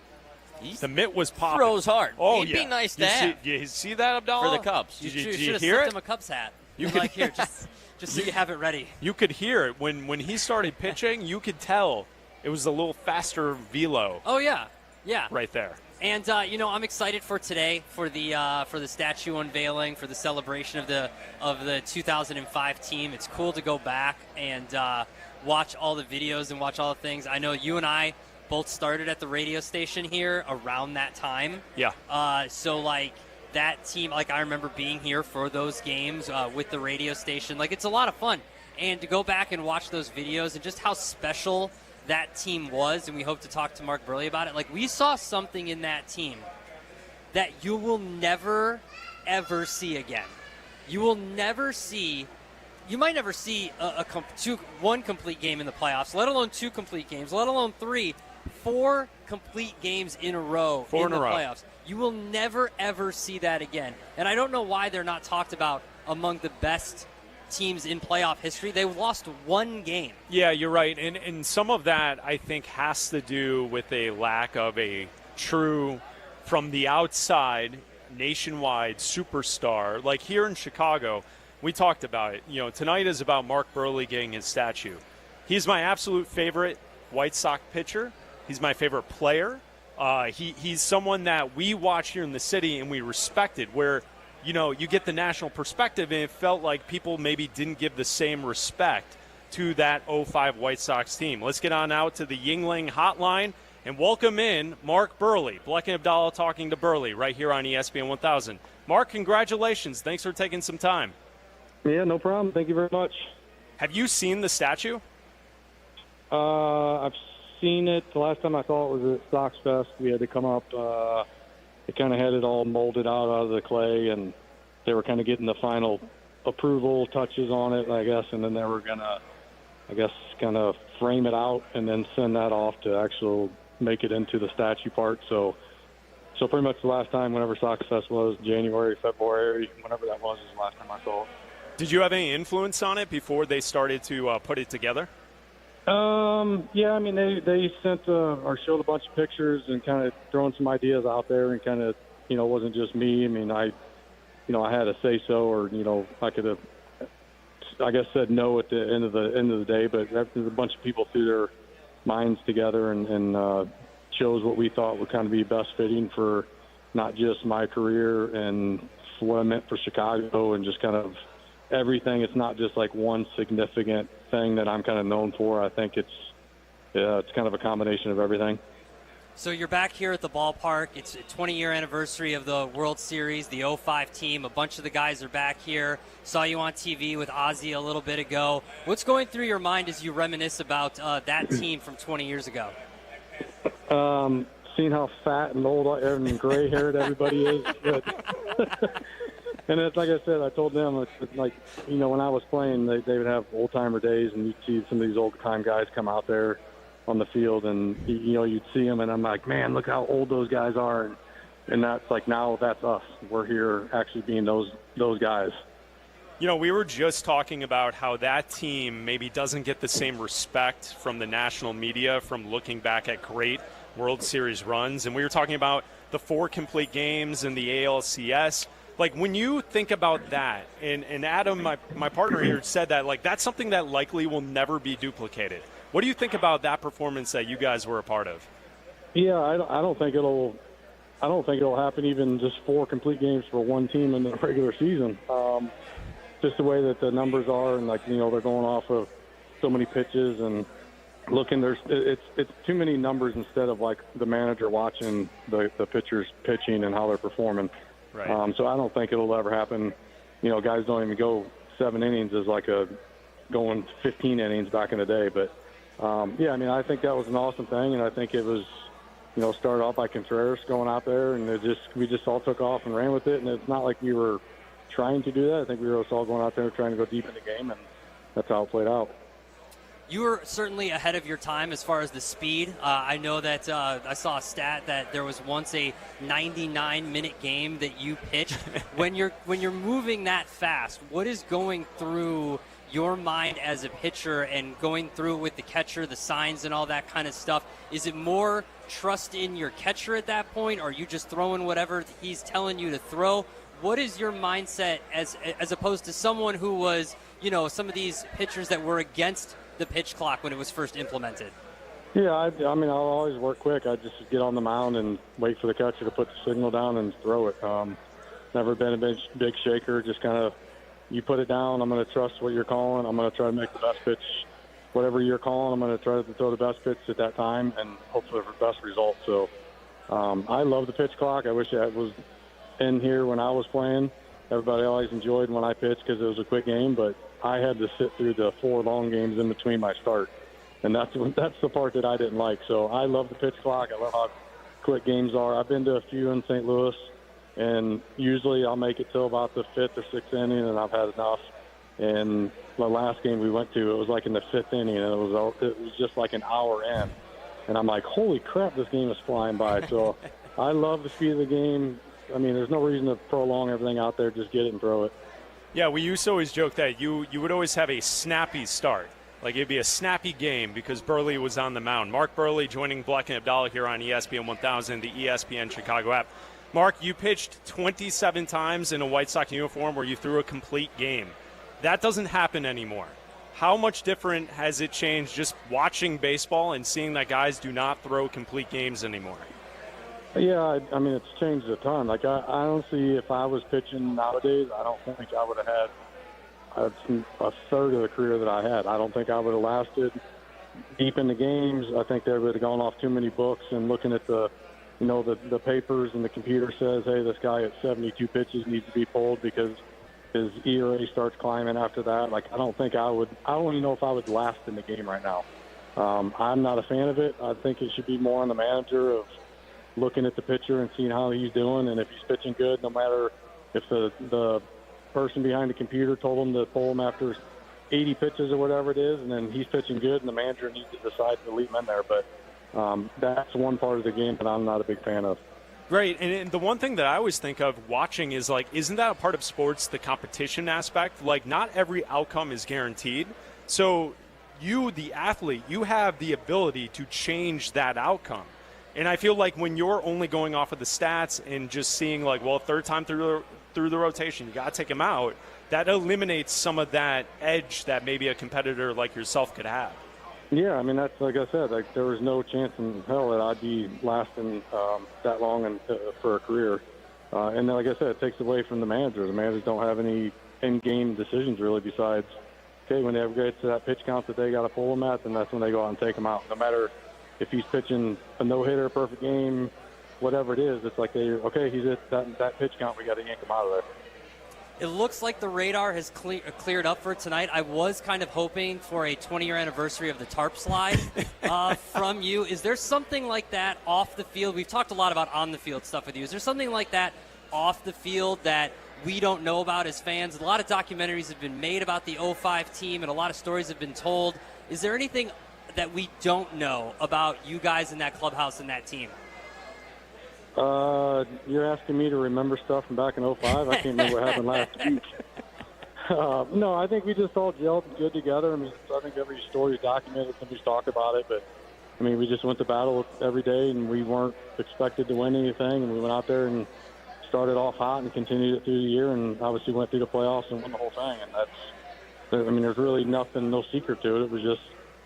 The mitt was popping. Throws hard. Oh, He'd yeah. be nice to you have. you see that, Abdalla? For the Cubs. Did you you should have hear slipped it? him a Cubs hat. You You're could- like, here, just so you have it ready. You could hear it. When he started pitching, you could tell it was a little faster velo Oh, yeah. Yeah. right there. And I'm excited for today for the statue unveiling, for the celebration of the 2005 team. It's cool to go back and watch all the videos and watch all the things. I know you and I both started at the radio station here around that time. Yeah. So like that team, like I remember being here for those games with the radio station. Like it's a lot of fun, and to go back and watch those videos and just how special that team was, and we hope to talk to Mark Buehrle about it. Like, we saw something in that team that you will never, ever see again. You will never see – you might never see one complete game in the playoffs, let alone 2 complete games, let alone 3, 4 complete games in a row in the playoffs. You will never, ever see that again. And I don't know why they're not talked about among the best teams in playoff history. They lost 1 game. Yeah, you're right. And some of that, I think, has to do with a lack of a true, from the outside, nationwide superstar. Like here in Chicago, we talked about it. Tonight is about Mark Buehrle getting his statue. He's my absolute favorite White Sox pitcher. He's my favorite player. He's someone that we watch here in the city and we respected, where you get the national perspective, and it felt like people maybe didn't give the same respect to that 05 White Sox team. Let's get on out to the Yingling hotline and welcome in Mark Buehrle. Bleck and Abdalla talking to Buehrle right here on ESPN 1000. Mark, congratulations. Thanks for taking some time. Yeah, no problem. Thank you very much. Have you seen the statue? I've seen it. The last time I saw it was at Sox Fest. We had to come up. They kind of had it all molded out of the clay, and they were kind of getting the final approval touches on it, I guess, and then they were going to, kind of frame it out and then send that off to actually make it into the statue part. So pretty much the last time, whenever Sox Fest was, January, February, whenever that was the last time I saw it. Did you have any influence on it before they started to put it together? Yeah, I mean, they sent or showed a bunch of pictures and kind of throwing some ideas out there, and kind of, it wasn't just me. I mean, I had a say so, or I could have, I guess, said no at the end of the day. But a bunch of people threw their minds together and chose what we thought would kind of be best fitting for not just my career and what I meant for Chicago, and just kind of everything. It's not just like one significant thing that I'm kind of known for. I think it's kind of a combination of everything. So you're back here at the ballpark. It's a 20-year anniversary of the World Series, the 05 team. A bunch of the guys are back here. Saw you on TV with Ozzie a little bit ago. What's going through your mind as you reminisce about that team from 20 years ago? Seeing how fat and old and gray-haired everybody is. And it's like I said, I told them, it's like, when I was playing, they would have old-timer days, and you'd see some of these old-time guys come out there on the field, and, you'd see them, and I'm like, man, look how old those guys are. And that's like, now that's us. We're here actually being those guys. We were just talking about how that team maybe doesn't get the same respect from the national media from looking back at great World Series runs. And we were talking about the 4 complete games in the ALCS. Like, when you think about that, and Adam, my partner here, said that, like, that's something that likely will never be duplicated. What do you think about that performance that you guys were a part of? Yeah, I don't think it'll happen even just 4 complete games for one team in the regular season. Just the way that the numbers are, and they're going off of so many pitches and looking. It's too many numbers instead of like the manager watching the pitchers pitching and how they're performing. Right. So I don't think it'll ever happen. Guys don't even go 7 innings as like going 15 innings back in the day. But I think that was an awesome thing, and I think it was. Started off by Contreras going out there, and we just all took off and ran with it. And it's not like we were trying to do that. I think we were all going out there trying to go deep in the game, and that's how it played out. You were certainly ahead of your time as far as the speed. I know that I saw a stat that there was once a 99-minute game that you pitched. When you're moving that fast, what is going through your mind as a pitcher and going through it with the catcher, the signs and all that kind of stuff? Is it more trust in your catcher at that point, or are you just throwing whatever he's telling you to throw? What is your mindset as opposed to someone who was, some of these pitchers that were against the pitch clock when it was first implemented? Yeah, I'll always work quick. I just get on the mound and wait for the catcher to put the signal down and throw it. Never been a big shaker, just kind of, you put it down, I'm going to trust what you're calling. I'm going to try to make the best pitch. Whatever you're calling, I'm going to try to throw the best pitch at that time and hopefully for the best result. So I love the pitch clock. I wish it was in here when I was playing. Everybody always enjoyed when I pitched because it was a quick game, but I had to sit through the 4 long games in between my start. And that's the part that I didn't like. So I love the pitch clock. I love how quick games are. I've been to a few in St. Louis, and usually I'll make it till about the 5th or 6th inning, and I've had enough. And the last game we went to, it was like in the 5th inning, and it was just like an hour in. And I'm like, holy crap, this game is flying by. So I love the speed of the game. I mean, there's no reason to prolong everything out there. Just get it and throw it. Yeah, we used to always joke that you would always have a snappy start. Like, it'd be a snappy game because Buehrle was on the mound. Mark Buehrle joining Bleck and Abdalla here on ESPN 1000, the ESPN Chicago app. Mark, you pitched 27 times in a White Sox uniform where you threw a complete game. That doesn't happen anymore. How much different has it changed just watching baseball and seeing that guys do not throw complete games anymore? Yeah, I mean, it's changed a ton. Like, I don't see if I was pitching nowadays, I don't think I would have had a third of the career that I had. I don't think I would have lasted deep in the games. I think they would have gone off too many books and looking at the papers, and the computer says, hey, this guy at 72 pitches needs to be pulled because his ERA starts climbing after that. Like, I don't even know if I would last in the game right now. I'm not a fan of it. I think it should be more on the manager of looking at the pitcher and seeing how he's doing, and if he's pitching good, no matter if the person behind the computer told him to pull him after 80 pitches or whatever it is, and then he's pitching good, and the manager needs to decide to leave him in there. But that's one part of the game that I'm not a big fan of. Right, and the one thing that I always think of watching is, like, isn't that a part of sports, the competition aspect? Like, not every outcome is guaranteed. So you, the athlete, you have the ability to change that outcome. And I feel like when you're only going off of the stats and just seeing, like, well, third time through the rotation, you got to take him out, that eliminates some of that edge that maybe a competitor like yourself could have. Yeah, I mean, that's like I said, like, there was no chance in hell that I'd be lasting that long for a career. And then, like I said, it takes away from the manager. The managers don't have any in-game decisions really besides, okay, when they get to that pitch count that they got to pull them at, then that's when they go out and take them out. No matter if he's pitching a no-hitter, a perfect game, whatever it is, it's like he's at that pitch count, we got to yank him out of there. It looks like the radar has cleared up for tonight. I was kind of hoping for a 20-year anniversary of the tarp slide from you. Is there something like that off the field? We've talked a lot about on-the-field stuff with you. Is there something like that off the field that we don't know about as fans? A lot of documentaries have been made about the 05 team, and a lot of stories have been told. Is there anything that we don't know about you guys in that clubhouse and that team? You're asking me to remember stuff from back in 05? I can't remember what happened last week. No, I think we just all gelled good together. I mean, I think every story is documented. Somebody's talked about it. But, I mean, we just went to battle every day, and we weren't expected to win anything. And we went out there and started off hot and continued it through the year, and obviously went through the playoffs and won the whole thing. And that's, I mean, there's really nothing, no secret to it. It was just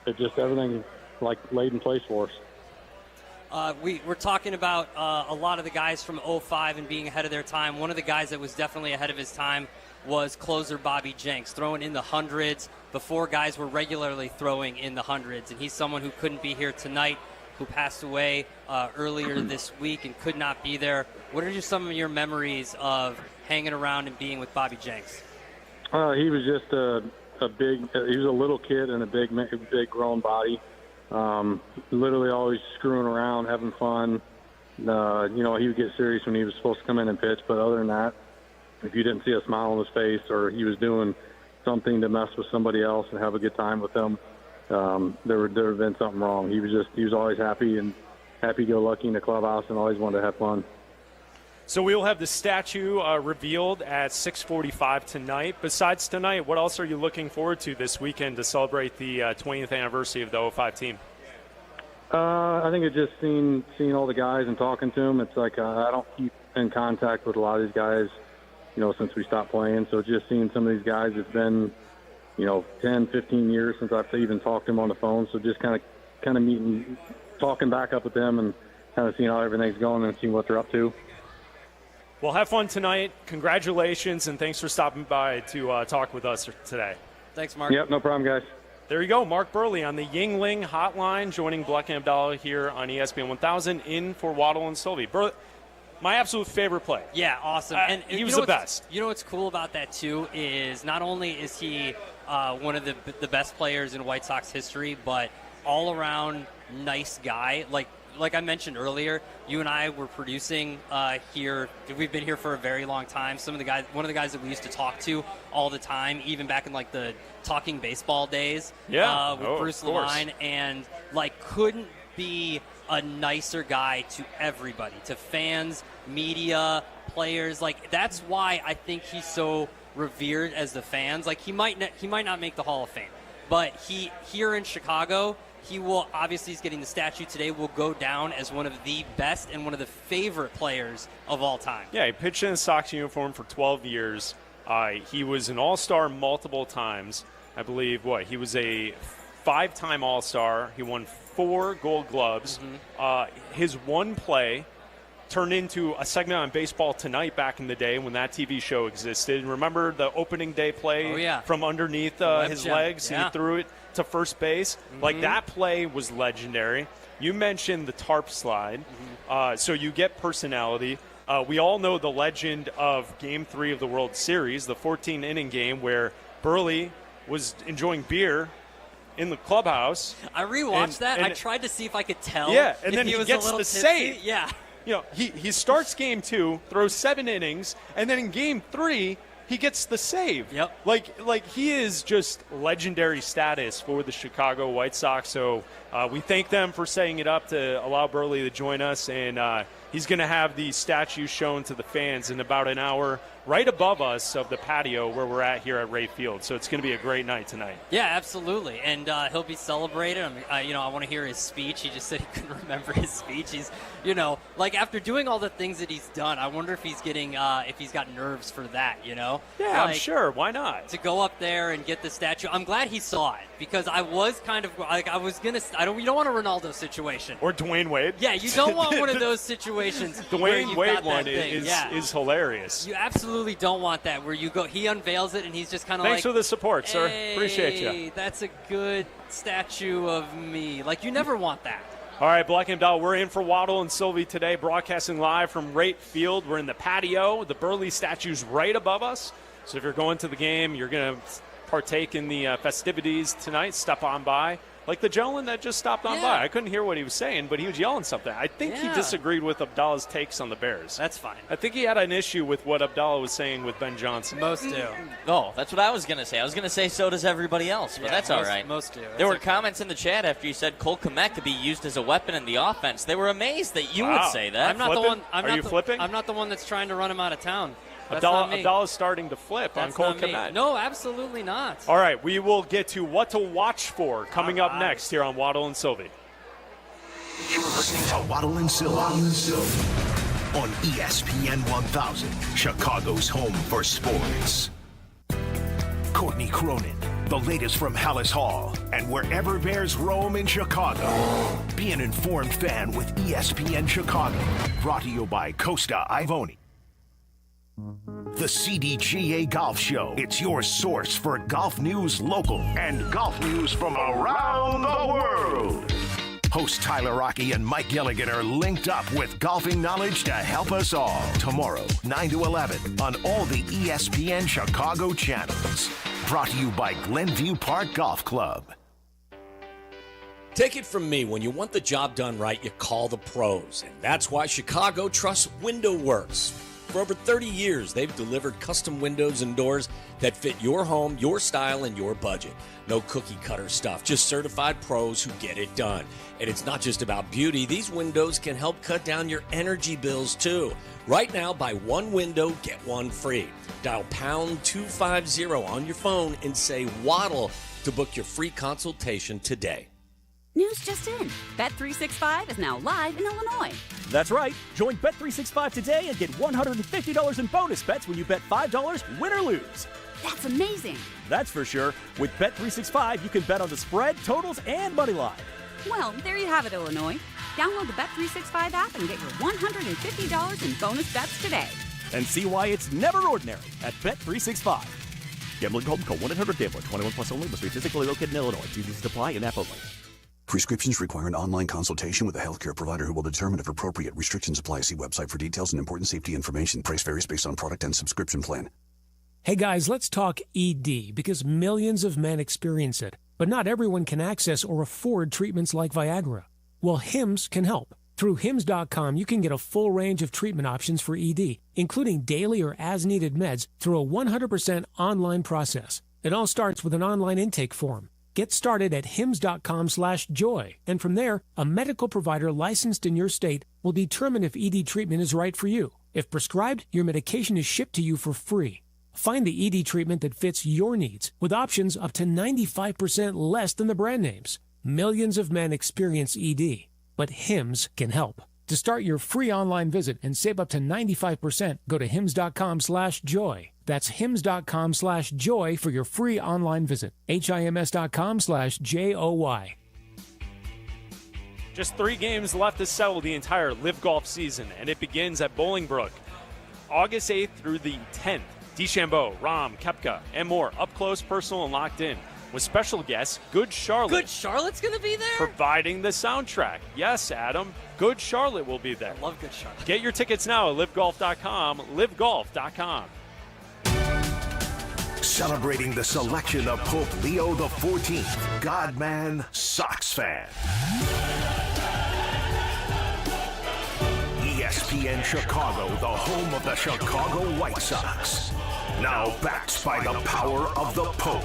it just everything like laid in place for us. We're talking about a lot of the guys from 05 and being ahead of their time. One of the guys that was definitely ahead of his time was closer Bobby Jenks, throwing in the hundreds before guys were regularly throwing in the hundreds. And he's someone who couldn't be here tonight, who passed away earlier this week and could not be there. What are just some of your memories of hanging around and being with Bobby Jenks? He was just he was a little kid in a big grown body. Literally always screwing around, having fun. He would get serious when he was supposed to come in and pitch, but other than that, if you didn't see a smile on his face or he was doing something to mess with somebody else and have a good time with them, there would have been something wrong. He was always happy and happy-go-lucky in the clubhouse and always wanted to have fun. So we will have the statue revealed at 6:45 tonight. Besides tonight, what else are you looking forward to this weekend to celebrate the 20th anniversary of the 05 team? I think it's just seeing all the guys and talking to them. It's like I don't keep in contact with a lot of these guys, since we stopped playing. So just seeing some of these guys, it's been, 10, 15 years since I've even talked to them on the phone. So just kind of meeting, talking back up with them and kind of seeing how everything's going and seeing what they're up to. Well, have fun tonight. Congratulations, and thanks for stopping by to talk with us today. Thanks, Mark. Yep, no problem, guys. There you go, Mark Buehrle on the Yingling hotline, joining Bleck and Abdalla here on ESPN 1000 in for Waddle and Sylvie. My absolute favorite play. Yeah, awesome. And he was the best. You know what's cool about that, too, is not only is he one of the best players in White Sox history, but all-around nice guy. Like I mentioned earlier, you and I were producing here. We've been here for a very long time. One of the guys that we used to talk to all the time, even back in the Talking Baseball days, with Bruce Lamine, and couldn't be a nicer guy to everybody, to fans, media, players. That's why I think he's so revered as the fans. He might not make the Hall of Fame, but here in Chicago. He will, obviously he's getting the statue today, will go down as one of the best and one of the favorite players of all time. Yeah, he pitched in a Sox uniform for 12 years. He was an All-Star multiple times. I believe, he was a 5-time All-Star. He won 4 Gold Gloves. His one play turned into a segment on Baseball Tonight back in the day when that TV show existed. And remember the opening day play from underneath his legs? Yeah. He threw it to first base. That play was legendary. You mentioned the tarp slide, so you get personality. We all know the legend of Game 3 of the World Series, the 14-inning game where Buehrle was enjoying beer in the clubhouse. I rewatched that. I tried to see if I could tell. Yeah, and then he was gets a little the tipsy. save. Yeah. He starts Game 2, throws 7 innings, and then in Game 3, he gets the save. Yep. He is just legendary status for the Chicago White Sox. So we thank them for setting it up to allow Buehrle to join us. And he's going to have the statue shown to the fans in about an hour right above us of the patio where we're at here at Ray Field. So it's going to be a great night tonight. Yeah, absolutely. And he'll be celebrated. I want to hear his speech. He just said he couldn't remember his speech. He's, after doing all the things that he's done, I wonder if he's getting, if he's got nerves for that, Yeah, I'm sure. Why not? To go up there and get the statue. I'm glad he saw it because I was kind of, you don't want a Ronaldo situation. Or Dwayne Wade. Yeah, you don't want one of those situations. Dwayne Wade one is hilarious. You absolutely don't want that where you go, he unveils it and he's just kind of Thanks for the support, sir. Hey, appreciate you. That's a good statue of me. You never want that. All right, Bleck and Abdalla, we're in for Waddle and Sylvie today, broadcasting live from Rate Field. We're in the patio. The Buehrle statue's right above us. So if you're going to the game, you're going to partake in the festivities tonight, step on by. Like the gentleman that just stopped on by. I couldn't hear what he was saying, but he was yelling something. I think he disagreed with Abdalla's takes on the Bears. That's fine. I think he had an issue with what Abdalla was saying with Ben Johnson. Most do. Oh, that's what I was going to say. I was going to say so does everybody else, but that's all right. Most do. There were comments in the chat after you said Cole Kmet could be used as a weapon in the offense. They were amazed that you would say that. I'm not the one. Are you flipping? I'm not the one that's trying to run him out of town. Abdalla's starting to flip on Cole Kmet. No, absolutely not. All right, we will get to what to watch for coming up next here on Waddle and Sylvie. You're listening to Waddle and Sylvie on ESPN 1000, Chicago's home for sports. Courtney Cronin, the latest from Hallis Hall, and wherever Bears roam in Chicago. Be an informed fan with ESPN Chicago. Brought to you by Costa Ivoni. The CDGA Golf Show. It's your source for golf news local and golf news from around the world. Host Tyler Rocky and Mike Gilligan are linked up with golfing knowledge to help us all. Tomorrow, 9 to 11 on all the ESPN Chicago channels. Brought to you by Glenview Park Golf Club. Take it from me, when you want the job done right, you call the pros. And that's why Chicago trusts Window Works. For over 30 years, they've delivered custom windows and doors that fit your home, your style, and your budget. No cookie-cutter stuff, just certified pros who get it done. And it's not just about beauty. These windows can help cut down your energy bills, too. Right now, buy one window, get one free. Dial pound 250 on your phone and say Waddle to book your free consultation today. News just in. Bet365 is now live in Illinois. That's right. Join Bet365 today and get $150 in bonus bets when you bet $5, win or lose. That's amazing. That's for sure. With Bet365, you can bet on the spread, totals, and money line. Well, there you have it, Illinois. Download the Bet365 app and get your $150 in bonus bets today. And see why it's never ordinary at Bet365. Gambling problem? Call 1-800-GAMBLER. 21 plus only. Must be physically located in Illinois. TVs apply in app only. Prescriptions require an online consultation with a healthcare provider who will determine if appropriate. Restrictions apply. See website for details and important safety information. Price varies based on product and subscription plan. Hey guys, let's talk ED, because millions of men experience it, but not everyone can access or afford treatments like Viagra. Well, Hims can help. Through Hims.com, you can get a full range of treatment options for ED, including daily or as-needed meds, through a 100% online process. It all starts with an online intake form. Get started at hims.com/joy, and from there, a medical provider licensed in your state will determine if ED treatment is right for you. If prescribed, your medication is shipped to you for free. Find the ED treatment that fits your needs, with options up to 95% less than the brand names. Millions of men experience ED, but Hims can help. To start your free online visit and save up to 95%, go to hims.com/joy. That's hims.com/joy for your free online visit. HIMS.com/JOY. Just 3 games left to settle the entire Live Golf season, and it begins at Bolingbrook, August 8th through the 10th. DeChambeau, Rahm, Koepka, and more, up close, personal, and locked in. With special guests, Good Charlotte. Good Charlotte's going to be there? Providing the soundtrack. Yes, Adam. Good Charlotte will be there. I love Good Charlotte. Get your tickets now at livegolf.com. Livegolf.com. Celebrating the selection of Pope Leo XIV, Godman, Sox fan. ESPN Chicago, the home of the Chicago White Sox. Now backed by the power of the Pope.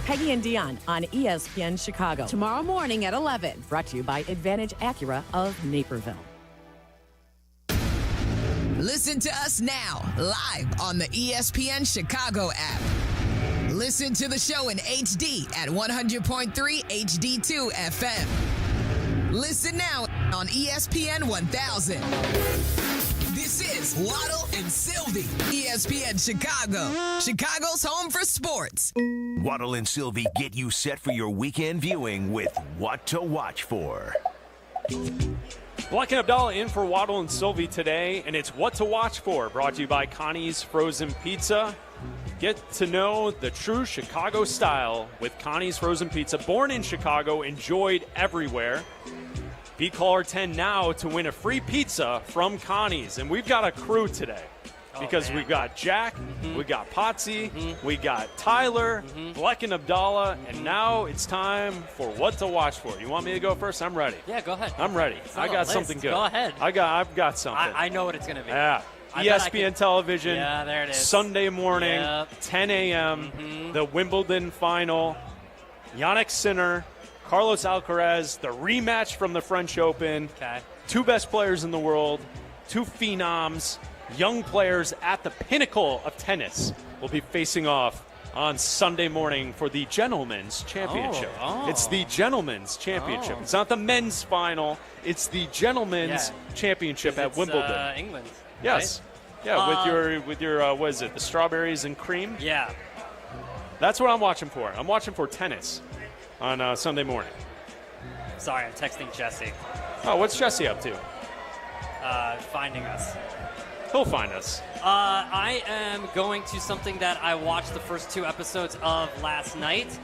Peggy and Dion on ESPN Chicago. Tomorrow morning at 11. Brought to you by Advantage Acura of Naperville. Listen to us now, live on the ESPN Chicago app. Listen to the show in HD at 100.3 HD2 FM. Listen now on ESPN 1000. This is Waddle and Sylvie, ESPN Chicago, Chicago's home for sports. Waddle and Sylvie get you set for your weekend viewing with What to Watch For. Bleck and Abdalla in for Waddle and Sylvie today, and it's What to Watch For, brought to you by Connie's Frozen Pizza. Get to know the true Chicago style with Connie's Frozen Pizza. Born in Chicago, enjoyed everywhere. Be caller 10 now to win a free pizza from Connie's. And we've got a crew today because we've got Jack, we got Potsy, we got Tyler, Bleck and Abdalla, and now it's time for What to Watch For. You want me to go first? I'm ready. Yeah, go ahead. I'm ready. I got something good. Go ahead. I've got something. I know what it's going to be. Yeah. ESPN television. Yeah, there it is. Sunday morning, 10 a.m., the Wimbledon final. Jannik Sinner, Carlos Alcaraz, the rematch from the French Open. Okay. 2 best players in the world, 2 phenoms, young players at the pinnacle of tennis will be facing off on Sunday morning for the Gentlemen's Championship. It's the Gentlemen's Championship. It's not the men's final. It's the Gentlemen's Championship at Wimbledon. England. Yes. Right? Yeah, with your what is it? The strawberries and cream? Yeah. That's what I'm watching for. I'm watching for tennis on Sunday morning. Sorry, I'm texting Jesse. Oh, what's Jesse up to? Finding us. He'll find us. I am going to something that I watched the first 2 episodes of last night.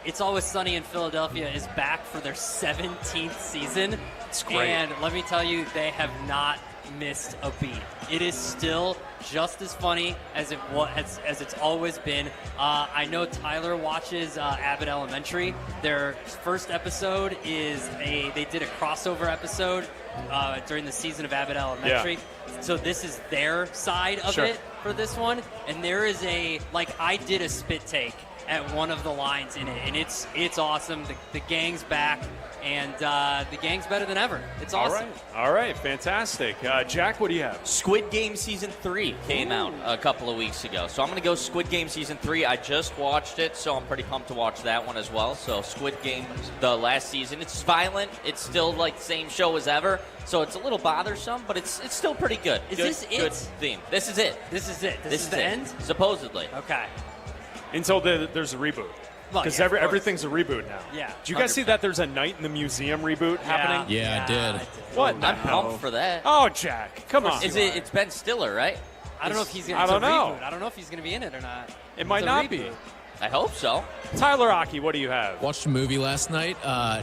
It's Always Sunny in Philadelphia is back for their 17th season. It's great. And let me tell you, they have not missed a beat. It is still just as funny as it's always been. I know Tyler watches Abbott Elementary. Their first episode they did a crossover episode during the season of Abbott Elementary. Yeah. So this is their side of it for this one. And there is I did a spit take at one of the lines in it, and it's awesome. The gang's back, and the gang's better than ever. It's awesome. All right, fantastic. Jack, what do you have? Squid Game Season 3 came out a couple of weeks ago. So I'm going to go Squid Game Season 3. I just watched it, so I'm pretty pumped to watch that one as well. So Squid Game, the last season. It's violent. It's still like the same show as ever. So it's a little bothersome, but it's still pretty good. Is this it? Good theme. This is it. This is it. This is the end? Supposedly. Okay. Until there's a reboot. Because everything's a reboot now. Yeah. Did you guys see that there's a Night in the Museum reboot happening? Yeah, I did. What? I'm pumped for that. Oh, Jack, come on. It's Ben Stiller, right? I don't know if he's going to. I don't know. Reboot. I don't know if he's going to be in it or not. It might not be. I hope so. Tyler Aki, what do you have? Watched a movie last night,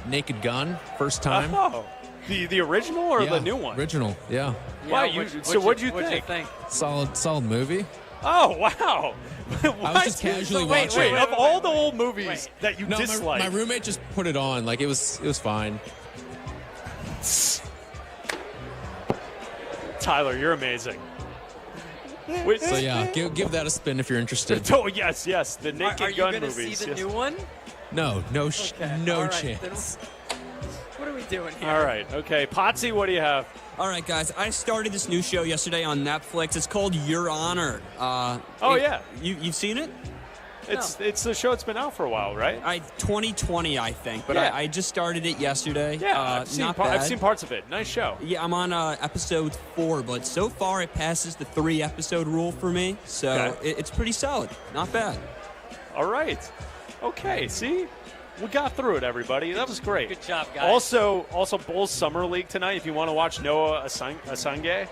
Naked Gun, first time. Oh, the original or the new one? Original, yeah. Wow, what'd you think? Solid movie. Oh, wow. I was just casually watching. Wait, of all the old movies that you dislike. My roommate just put it on. Like, it was fine. Tyler, you're amazing. So, yeah, give that a spin if you're interested. Oh, yes, the Naked Gun movies. Are you going to see the new one? No right, chance. What are we doing here? All right, okay. Potsy, what do you have? All right, guys. I started this new show yesterday on Netflix. It's called Your Honor. Yeah. You've seen it? It's the show that's been out for a while, right? 2020, I think. But I just started it yesterday. Yeah, I've seen parts of it. Nice show. Yeah, I'm on episode 4, but so far it passes the 3-episode rule for me. So it's pretty solid. Not bad. All right. Okay, see? We got through it, everybody. That was great. Good job, guys. Also, Bulls Summer League tonight. If you want to watch Noah Asange,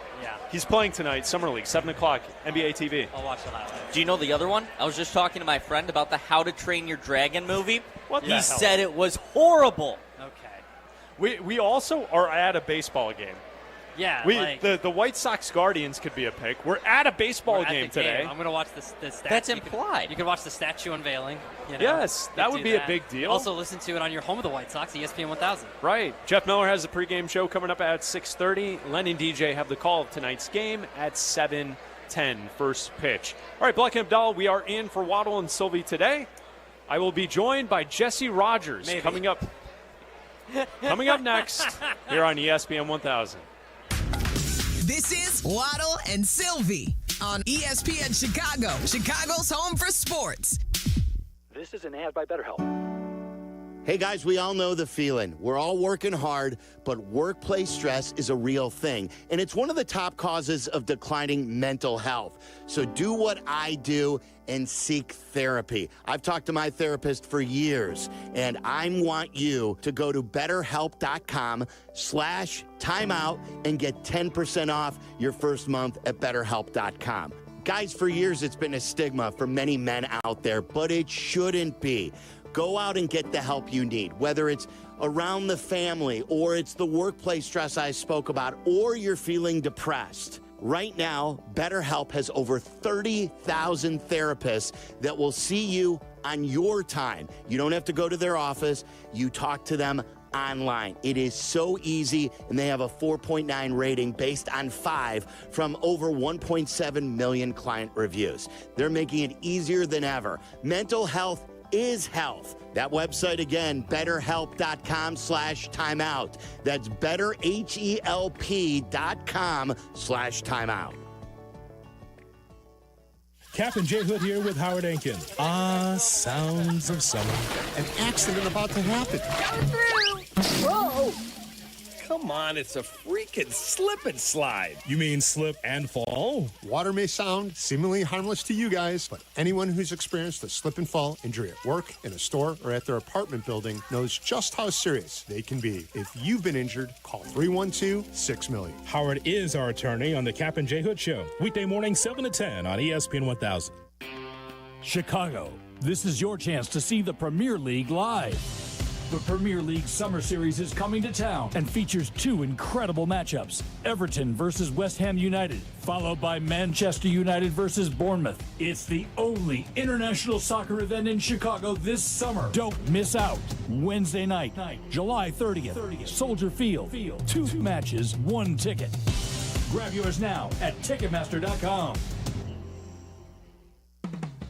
he's playing tonight, Summer League, 7 o'clock, NBA TV. I'll watch the highlights. Do you know the other one? I was just talking to my friend about the How to Train Your Dragon movie. He said it was horrible. Okay. We also are at a baseball game. Yeah, the White Sox Guardians could be a pick. We're at a baseball game today. I'm going to watch the statue. That's implied. You can watch the statue unveiling. Yes, that would be a big deal. Also, listen to it on your home of the White Sox, ESPN 1000. Right. Jeff Miller has a pregame show coming up at 6:30. Len and DJ have the call of tonight's game at 7:10, first pitch. All right, Bleck and Abdalla, we are in for Waddle and Sylvie today. I will be joined by Jesse Rogers coming up next here on ESPN 1000. This is Waddle and Sylvie on ESPN Chicago, Chicago's home for sports. This is an ad by BetterHelp. Hey guys, we all know the feeling. We're all working hard, but workplace stress is a real thing. And it's one of the top causes of declining mental health. So do what I do and seek therapy. I've talked to my therapist for years, and I want you to go to betterhelp.com/timeout and get 10% off your first month at betterhelp.com. Guys, for years it's been a stigma for many men out there, but it shouldn't be. Go out and get the help you need, whether it's around the family or it's the workplace stress I spoke about, or you're feeling depressed. Right now, BetterHelp has over 30,000 therapists that will see you on your time. You don't have to go to their office. You talk to them online. It is so easy, and they have a 4.9 rating based on 5 from over 1.7 million client reviews. They're making it easier than ever. Mental health is health. That website again, betterhelp.com/timeout. That's betterhelp.com/timeout. Captain J. Hood here with Howard Aiken. Ah, sounds of summer. An accident about to happen. Coming through! Whoa! Come on, it's a freaking slip and slide. You mean slip and fall? Water may sound seemingly harmless to you guys, but anyone who's experienced a slip and fall injury at work, in a store, or at their apartment building knows just how serious they can be. If you've been injured, call 312-6-million. Howard is our attorney on the Captain J. Hood Show. Weekday morning, 7 to 10 on ESPN 1000. Chicago, this is your chance to see the Premier League live. The Premier League Summer Series is coming to town and features two incredible matchups. Everton versus West Ham United, followed by Manchester United versus Bournemouth. It's the only international soccer event in Chicago this summer. Don't miss out. Wednesday night, July 30th, Soldier Field. 2 matches, 1 ticket. Grab yours now at Ticketmaster.com.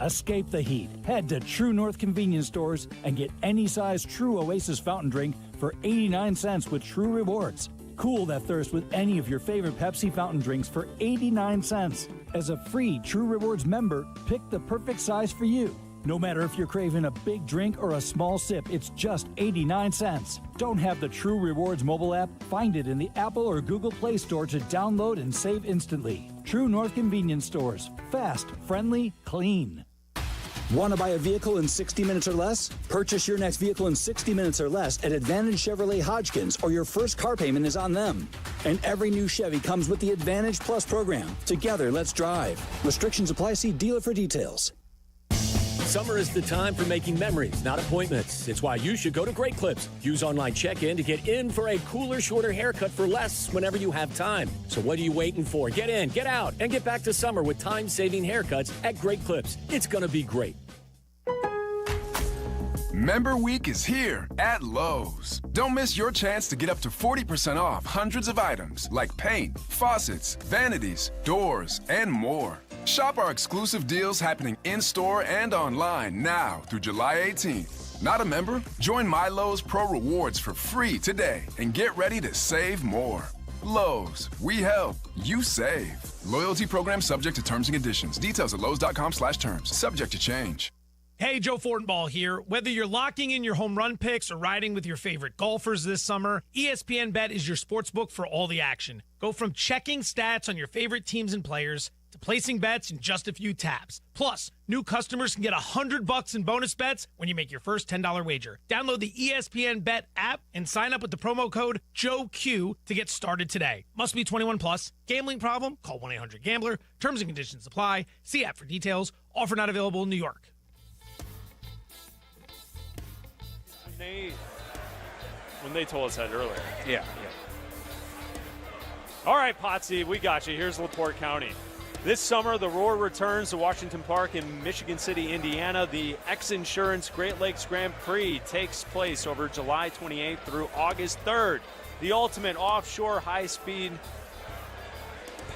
Escape the heat. Head to True North convenience stores and get any size True Oasis fountain drink for 89 cents with True Rewards. Cool that thirst with any of your favorite Pepsi fountain drinks for 89 cents. As a free True Rewards member, pick the perfect size for you. No matter if you're craving a big drink or a small sip, it's just 89 cents. Don't have the True Rewards mobile app? Find it in the Apple or Google Play Store to download and save instantly. True North convenience stores. Fast, friendly, clean. Want to buy a vehicle in 60 minutes or less? Purchase your next vehicle in 60 minutes or less at Advantage Chevrolet Hodgkins, or your first car payment is on them. And every new Chevy comes with the Advantage Plus program. Together, let's drive. Restrictions apply. See dealer for details. Summer is the time for making memories, not appointments. It's why you should go to Great Clips. Use online check-in to get in for a cooler, shorter haircut for less whenever you have time. So what are you waiting for? Get in, get out, and get back to summer with time-saving haircuts at Great Clips. It's going to be great. Member Week is here at Lowe's. Don't miss your chance to get up to 40% off hundreds of items like paint, faucets, vanities, doors, and more. Shop our exclusive deals happening in-store and online now through July 18th. Not a member? Join My Lowe's Pro Rewards for free today and get ready to save more. Lowe's, we help, you save. Loyalty program subject to terms and conditions. Details at lowes.com/terms. Subject to change. Hey, Joe Fortenbaugh here. Whether you're locking in your home run picks or riding with your favorite golfers this summer, ESPN Bet is your sportsbook for all the action. Go from checking stats on your favorite teams and players to placing bets in just a few taps. Plus, new customers can get $100 in bonus bets when you make your first $10 wager. Download the ESPN Bet app and sign up with the promo code JOEQ to get started today. Must be 21 plus. Gambling problem? Call 1-800-GAMBLER. Terms and conditions apply. See app for details. Offer not available in New York. When they told us that earlier. Yeah. All right, Potsy, we got you. Here's LaPorte County. This summer, the Roar returns to Washington Park in Michigan City, Indiana. The X Insurance Great Lakes Grand Prix takes place over July 28th through August 3rd. The ultimate offshore high-speed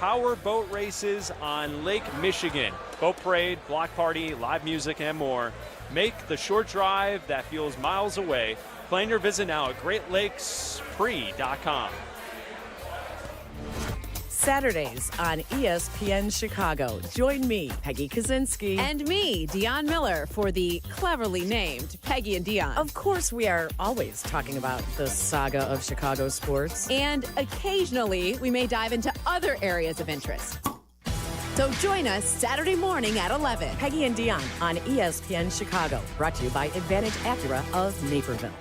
power boat races on Lake Michigan. Boat parade, block party, live music, and more. Make the short drive that feels miles away. Plan your visit now at GreatLakesPrix.com. Saturdays on ESPN Chicago. Join me, Peggy Kaczynski. And me, Dion Miller, for the cleverly named Peggy and Dion. Of course, we are always talking about the saga of Chicago sports. And occasionally, we may dive into other areas of interest. So join us Saturday morning at 11. Peggy and Dion on ESPN Chicago. Brought to you by Advantage Acura of Naperville.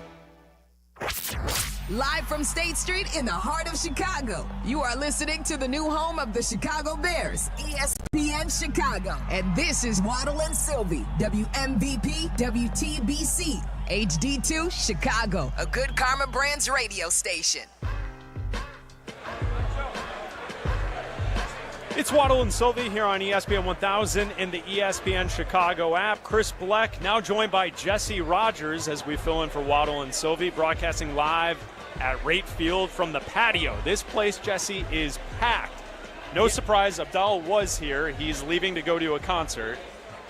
Live from State Street in the heart of Chicago, you are listening to the new home of the Chicago Bears, ESPN Chicago. And this is Waddle and Sylvie, WMVP, WTBC, HD2, Chicago, a Good Karma Brands radio station. It's Waddle and Sylvie here on ESPN 1000 in the ESPN Chicago app. Chris Bleck now joined by Jesse Rogers as we fill in for Waddle and Sylvie, broadcasting live at Rate Field from the patio. This place, Jesse, is packed. No surprise, Abdalla was here. He's leaving to go to a concert.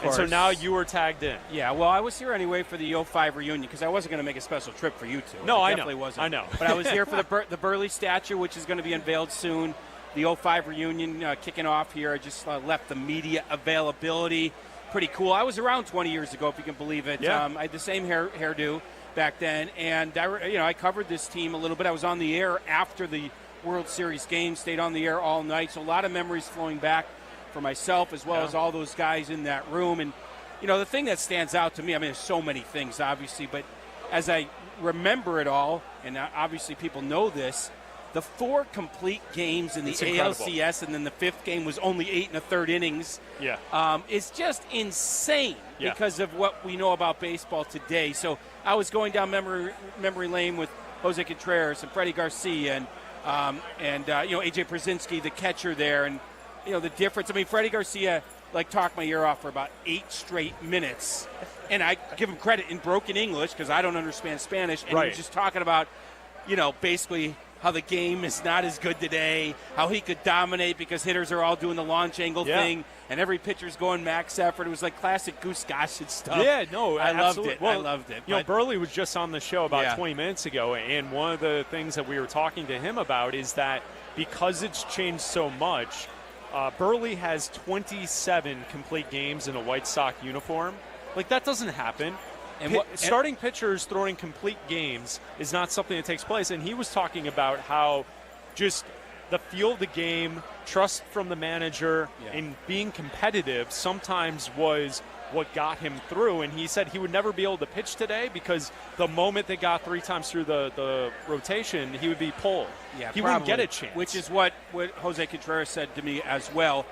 And so now you were tagged in. Yeah, well, I was here anyway for the 05 reunion because I wasn't going to make a special trip for you two. No, I definitely know. wasn't. I know. But I was here for the Buehrle statue, which is going to be unveiled soon. the 05 reunion kicking off here. I just left the media availability. Pretty cool. I was around 20 years ago, if you can believe it. Yeah. I had the same hairdo back then, and I covered this team a little bit. I was on the air after the World Series game, stayed on the air all night, so a lot of memories flowing back for myself as well as all those guys in that room. And, the thing that stands out to me, I mean, there's so many things, obviously, but as I remember it all, and obviously people know this, the 4 complete games in the ALCS, and then the 5th game was only 8 1/3 innings. Yeah. It's just insane because of what we know about baseball today. So I was going down memory lane with Jose Contreras and Freddie Garcia and A.J. Brzezinski, the catcher there, and the difference. I mean, Freddie Garcia talked my ear off for about 8 straight minutes, and I give him credit in broken English because I don't understand Spanish, and he was just talking about basically how the game is not as good today, how he could dominate because hitters are all doing the launch angle thing, and every pitcher's going max effort. It was like classic Goose Gossett stuff. Yeah, no, I loved absolutely. it. Well, I loved it. Buehrle was just on the show about 20 minutes ago, and one of the things that we were talking to him about is that because it's changed so much, Buehrle has 27 complete games in a White Sox uniform. That doesn't happen. And starting pitchers throwing complete games is not something that takes place. And he was talking about how just the feel of the game, trust from the manager, and being competitive sometimes was what got him through. And he said he would never be able to pitch today because the moment they got 3 times through the rotation, he would be pulled. Yeah, he wouldn't get a chance. Which is what Jose Contreras said to me as well.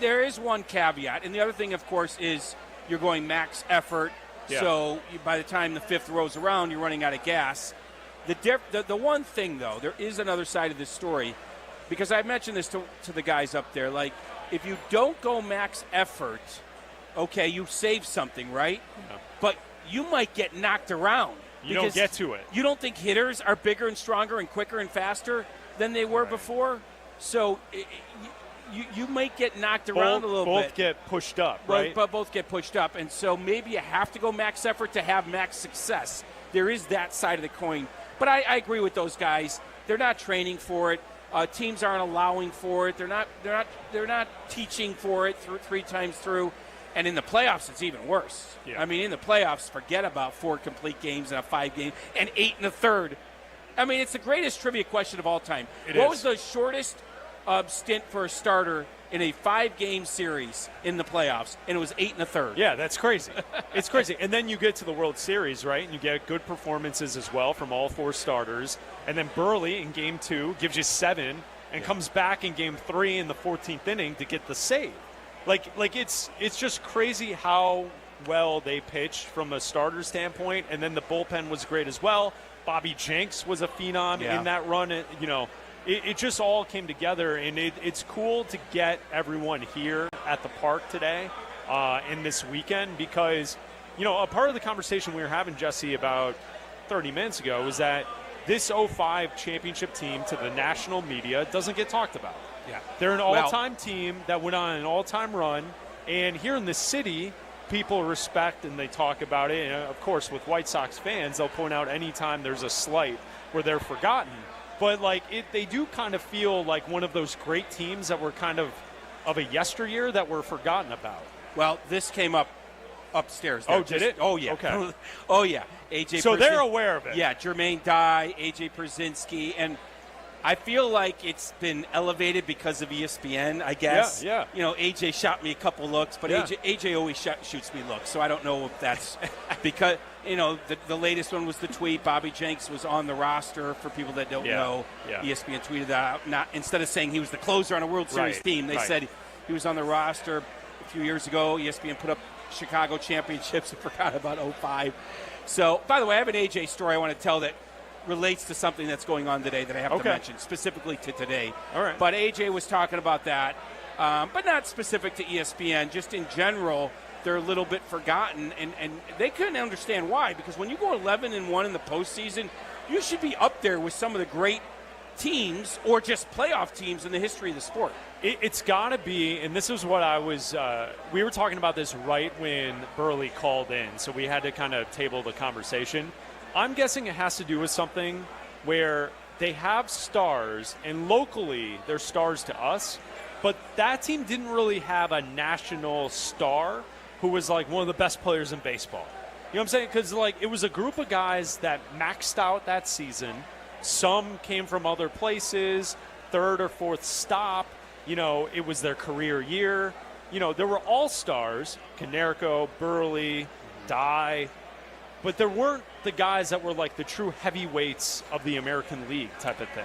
There is one caveat. And the other thing, of course, is you're going max effort, so by the time the 5th rolls around, you're running out of gas. The one thing, though, there is another side of this story, because I mentioned this to the guys up there. If you don't go max effort, okay, you save something, right? Yeah. But you might get knocked around. You don't get to it. You don't think hitters are bigger and stronger and quicker and faster than they were before? So you might get knocked around a little bit. Both get pushed up, right? But both get pushed up. And so maybe you have to go max effort to have max success. There is that side of the coin. But I agree with those guys. They're not training for it. Teams aren't allowing for it. They're not teaching for it 3 times through. And in the playoffs, it's even worse. Yeah. I mean, in the playoffs, forget about 4 complete games and a 5 game and 8 1/3. I mean, it's the greatest trivia question of all time. What was the shortest stint for a starter in a 5-game series in the playoffs? And it was 8 1/3. Yeah, that's crazy. It's crazy. And then you get to the World Series, right? And you get good performances as well from all 4 starters. And then Buehrle in Game 2 gives you 7 and comes back in Game 3 in the 14th inning to get the save. It's just crazy how well they pitched from a starter standpoint. And then the bullpen was great as well. Bobby Jenks was a phenom in that run. It just all came together, and it's cool to get everyone here at the park today and this weekend because, a part of the conversation we were having, Jesse, about 30 minutes ago was that this 05 championship team to the national media doesn't get talked about. Yeah. They're an all-time team that went on an all-time run, and here in the city, people respect and they talk about it. And, of course, with White Sox fans, they'll point out any time there's a slight where they're forgotten. But, they do kind of feel like one of those great teams that were kind of a yesteryear that were forgotten about. Well, this came up upstairs. Oh, did it? Oh, yeah. Okay. Oh, yeah. AJ. So they're aware of it. Yeah, Jermaine Dye, AJ Brzezinski, and I feel like it's been elevated because of ESPN, I guess. Yeah. AJ shot me a couple looks, but AJ always shoots me looks, so I don't know if that's because, the latest one was the tweet. Bobby Jenks was on the roster for people that don't know. Yeah. ESPN tweeted that out. Instead of saying he was the closer on a World Series team, they said he was on the roster a few years ago. ESPN put up Chicago championships and forgot about 05. So, by the way, I have an AJ story I want to tell that relates to something that's going on today that I have to mention, specifically to today. All right. But AJ was talking about that, but not specific to ESPN. Just in general, they're a little bit forgotten, and they couldn't understand why. Because when you go 11-1 in the postseason, you should be up there with some of the great teams or just playoff teams in the history of the sport. It's got to be, and this is what I was we were talking about this right when Buehrle called in, so we had to kind of table the conversation. I'm guessing it has to do with something where they have stars, and locally they're stars to us, but that team didn't really have a national star who was like one of the best players in baseball. You know what I'm saying? Because like it was a group of guys that maxed out that season. Some came from other places, third or fourth stop. You know, it was their career year. You know, there were all-stars, Konerko, Buehrle, Dye, but there weren't the guys that were like the true heavyweights of the American League type of thing.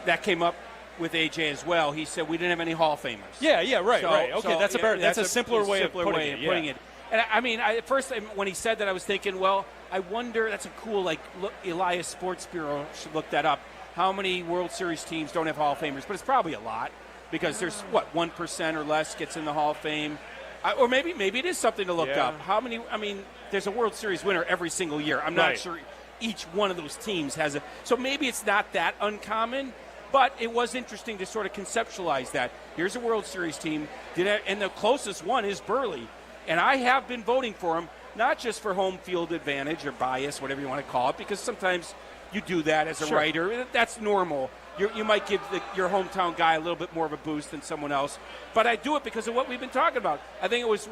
That came up with AJ as well. He said we didn't have any Hall of Famers. Yeah, right. Okay, that's a simpler way of putting it. And I mean, at first when he said that, I was thinking, well, I wonder, that's a cool, like, look, Elias Sports Bureau should look that up. How many World Series teams don't have Hall of Famers? But it's probably a lot because there's, 1% or less gets in the Hall of Fame. Or maybe it is something to look up. How many, I mean, there's a World Series winner every single year. I'm not sure each one of those teams has a, so maybe it's not that uncommon, but it was interesting to sort of conceptualize that. Here's a World Series team, and the closest one is Buehrle. And I have been voting for him, not just for home field advantage or bias, whatever you want to call it, because sometimes you do that as a writer. That's normal. You might give your hometown guy a little bit more of a boost than someone else. But I do it because of what we've been talking about. I think it was,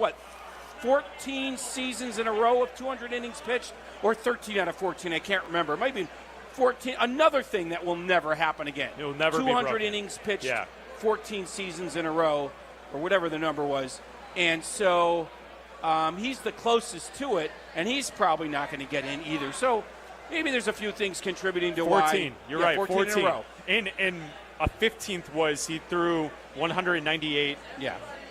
14 seasons in a row of 200 innings pitched, or 13 out of 14. I can't remember. It might be 14. Another thing that will never happen again. It will never be 200 innings pitched, 14 seasons in a row, or whatever the number was. And so he's the closest to it, and he's probably not going to get in either. So maybe there's a few things contributing to 14. You're right, 14 in a row. And a 15th was he threw 198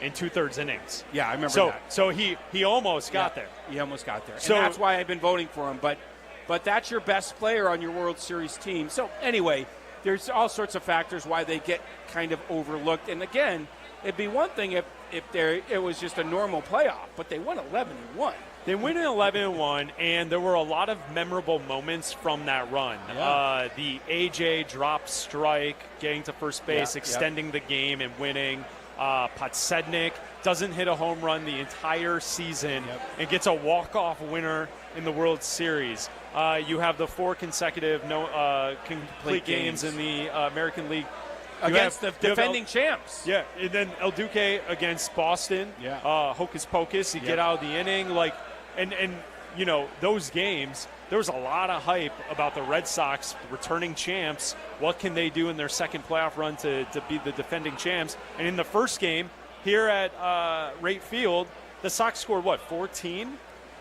in 2/3 innings. Yeah, I remember that. So he almost got there. He almost got there. So and that's why I've been voting for him. But that's your best player on your World Series team. So anyway, there's all sorts of factors why they get kind of overlooked. And again, it'd be one thing if it was just a normal playoff, but they won 11-1. They win in 11-1, and there were a lot of memorable moments from that run. Yeah. The AJ drop strike, getting to first base, extending the game and winning. Podsednik doesn't hit a home run the entire season and gets a walk-off winner in the World Series. You have the 4 consecutive complete games in the American League. Against the defending champs. Yeah, and then El Duque against Boston. Yeah. Hocus pocus, you get out of the inning. And you know, those games, there was a lot of hype about the Red Sox returning champs. What can they do in their second playoff run to be the defending champs? And in the first game here at Rate Field, the Sox scored, 14?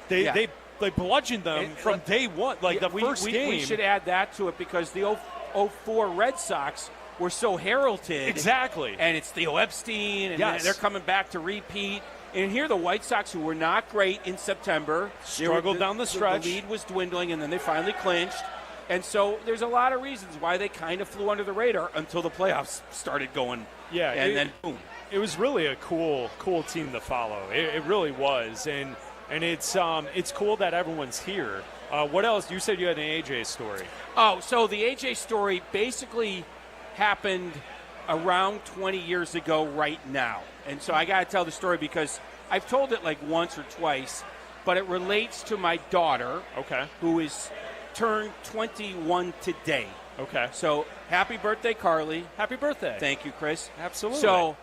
They bludgeoned them from day one, first game. We should add that to it because the 04 Red Sox were so heralded. Exactly. And it's Theo Epstein, and they're coming back to repeat. And here the White Sox, who were not great in September. Struggled down the stretch. The lead was dwindling, and then they finally clinched. And so there's a lot of reasons why they kind of flew under the radar until the playoffs started going. Yeah. And then, boom. It was really a cool team to follow. It really was. And it's cool that everyone's here. What else? You said you had an AJ story. Oh, so the AJ story basically happened around 20 years ago right now. And so I got to tell the story because I've told it like once or twice, but it relates to my daughter, who is turned 21 today. Okay. So happy birthday, Carly. Happy birthday. Thank you, Chris. Absolutely. So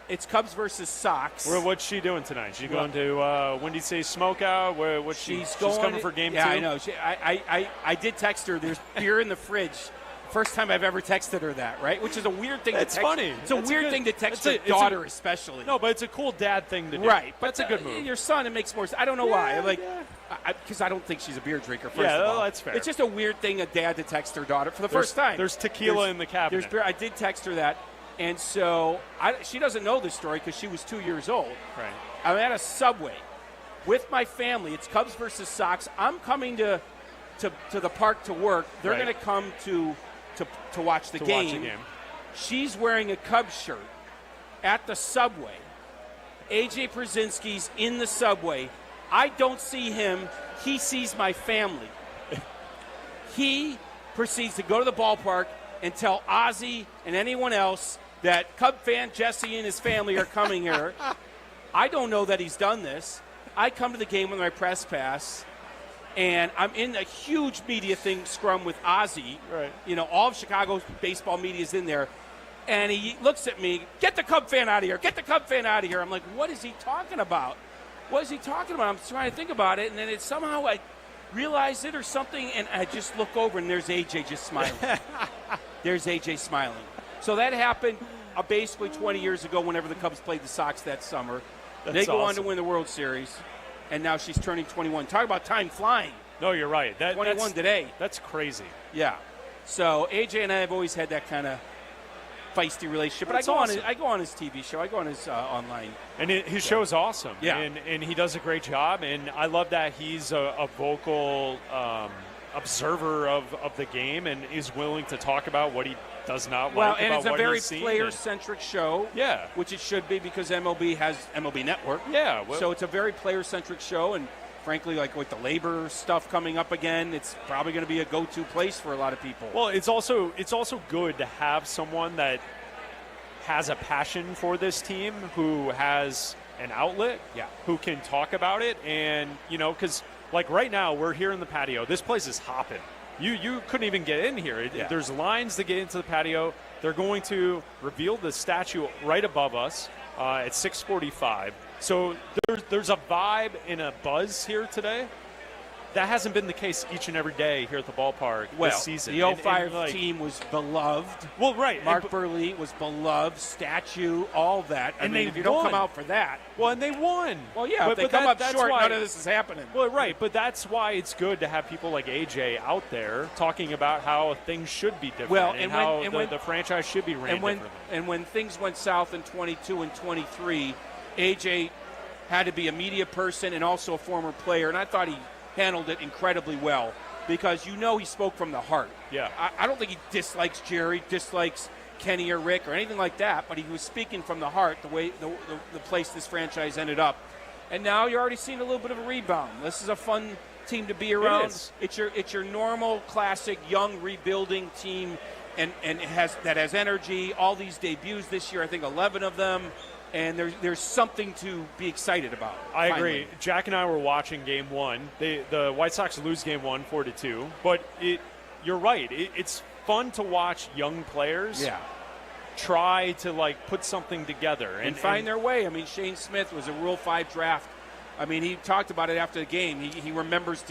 it's Cubs versus Sox. What's she doing tonight? She going to Wendy Say Smokeout? She's coming for game 2? Yeah, I know. I did text her. There's beer in the fridge. First time I've ever texted her that, right? Which is a weird thing to text. It's funny. It's a weird thing to text your daughter, especially. No, but it's a cool dad thing to do. Right. But that's a good move. Your son, it makes more sense. I don't know why. Because I don't think she's a beer drinker, first of all. That's fair. It's just a weird thing, a dad to text her daughter for the first time. There's tequila in the cabinet. There's beer. I did text her that. And so she doesn't know this story because she was 2 years old. Right. I'm at a Subway with my family. It's Cubs versus Sox. I'm coming to the park to work. They're going to come to watch the game. She's wearing a Cubs shirt at the Subway. AJ Przinsky's in the Subway. I don't see him. He sees my family. He proceeds to go to the ballpark and tell Ozzy and anyone else that Cub fan Jesse and his family are coming here. I don't know that he's done this. I come to the game with my press pass, And I'm in a huge media scrum with Ozzie. Right. You know, all of Chicago's baseball media is in there. And he looks at me, get the Cub fan out of here, get the Cub fan out of here. I'm like, what is he talking about? What is he talking about? I'm trying to think about it, and then somehow I realize it or something, and I just look over, and there's AJ just smiling. There's AJ smiling. So that happened basically 20 years ago whenever the Cubs played the Sox that summer. They go on to win the World Series, and now she's turning 21. Talk about time flying. No, you're right. 21 today. That's crazy. Yeah. So AJ and I have always had that kind of feisty relationship. But I go on his TV show. I go on his online. And his show's awesome. Yeah. And he does a great job. And I love that he's a vocal observer of the game and is willing to talk about what he does not like. Well, and about it's a what very he's seen. player-centric show. Yeah. Which it should be because MLB has MLB Network. Yeah. So it's a very player-centric show. And frankly, like with the labor stuff coming up again, it's probably going to be a go-to place for a lot of people. Well, it's also good to have someone that has a passion for this team, who has an outlet, who can talk about it. And, you know, because like right now we're here in the patio. This place is hopping. You couldn't even get in here. There's lines to get into the patio. They're going to reveal the statue right above us at 6:45. So there's a vibe and a buzz here today. That hasn't been the case each and every day here at the ballpark this season. The 05 team was beloved. Well, right. Mark Buehrle was beloved, statue, all that. I mean, if you won. don't come out for that. Well, and they won. Well, yeah, if they come up short, none of this is happening. Well, right, but that's why it's good to have people like AJ out there talking about how things should be different, well, and how the franchise should be ran differently. And when things went south in 22 and 23, AJ had to be a media person and also a former player, and I thought he handled it incredibly well because you know he spoke from the heart. Yeah. I don't think he dislikes Jerry, dislikes Kenny or Rick or anything like that, but he was speaking from the heart, the way the place this franchise ended up. And now you're already seeing a little bit of a rebound. This is a fun team to be around. It's your normal, classic, young, rebuilding team and has energy. All these debuts this year, I think 11 of them. And there's something to be excited about. I agree. Jack and I were watching Game 1. The White Sox lose Game 1 4-2. But you're right. It's fun to watch young players try to put something together and find their way. I mean, Shane Smith was a Rule 5 draft. I mean, he talked about it after the game. He remembers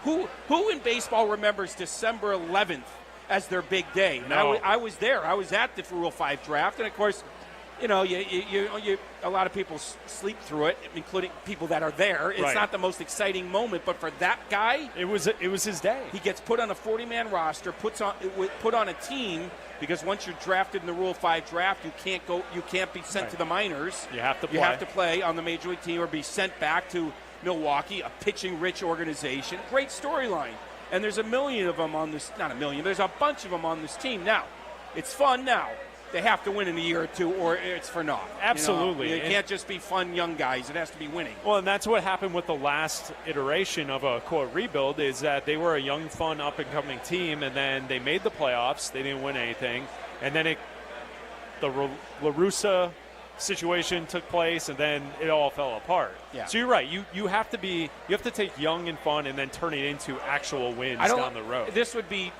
who in baseball remembers December 11th as their big day? And I was there. I was at the Rule 5 draft, and of course, you know, a lot of people sleep through it, including people that are there. It's not the most exciting moment, but for that guy, it was his day. He gets put on a 40-man roster, put on a team, because once you're drafted in the Rule 5 draft, you can't be sent to the minors. You have to play. You have to play on the major league team or be sent back to Milwaukee, a pitching-rich organization. Great storyline. And there's a million of them on this. Not a million. There's a bunch of them on this team now. It's fun now. They have to win in a year or two, or it's for naught. Absolutely. You know? It can't just be fun young guys. It has to be winning. Well, and that's what happened with the last iteration of a, quote, rebuild, is that they were a young, fun, up-and-coming team, and then they made the playoffs. They didn't win anything. And then the La Russa situation took place, and then it all fell apart. Yeah. So you're right. You have to take young and fun and then turn it into actual wins down the road. This would be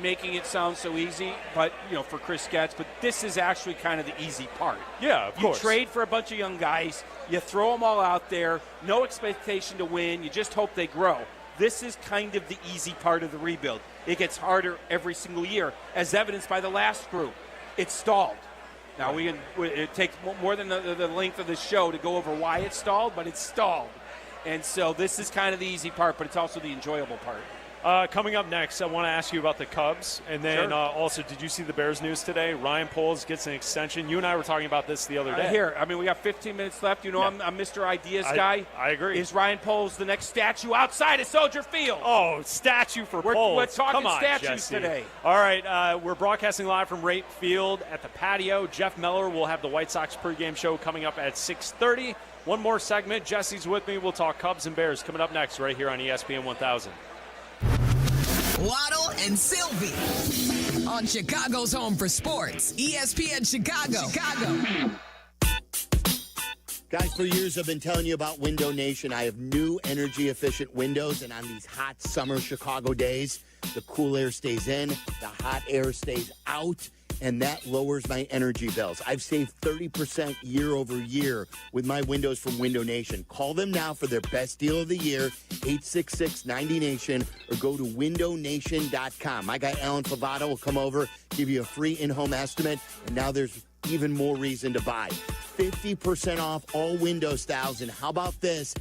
making it sound so easy, but for Chris Getz, but this is actually kind of the easy part. Yeah, of course. You trade for a bunch of young guys, you throw them all out there, no expectation to win, you just hope they grow. This is kind of the easy part of the rebuild. It gets harder every single year, as evidenced by the last group. It stalled. Now, it takes more than the length of the show to go over why it stalled, but it stalled. And so this is kind of the easy part, but it's also the enjoyable part. Coming up next, I want to ask you about the Cubs. And then also, did you see the Bears news today? Ryan Poles gets an extension. You and I were talking about this the other day. We got 15 minutes left. I'm Mr. Ideas guy. I agree. Is Ryan Poles the next statue outside of Soldier Field? Oh, statue for Poles. We're talking Come on, statues Jesse. today. All right, we're broadcasting live from Rate Field at the patio. Jeff Meller will have the White Sox pregame show coming up at 6:30. One more segment. Jesse's with me. We'll talk Cubs and Bears coming up next right here on ESPN 1000. Waddle and Sylvie on Chicago's home for sports, ESPN Chicago. Guys, for years I've been telling you about Window Nation. I have new energy-efficient windows, and on these hot summer Chicago days, the cool air stays in, the hot air stays out, and that lowers my energy bills. I've saved 30% year over year with my windows from Window Nation. Call them now for their best deal of the year, 866-90NATION, or go to windownation.com. My guy Alan Favato will come over, give you a free in-home estimate, and now there's even more reason to buy. 50% off all window styles, and how about this?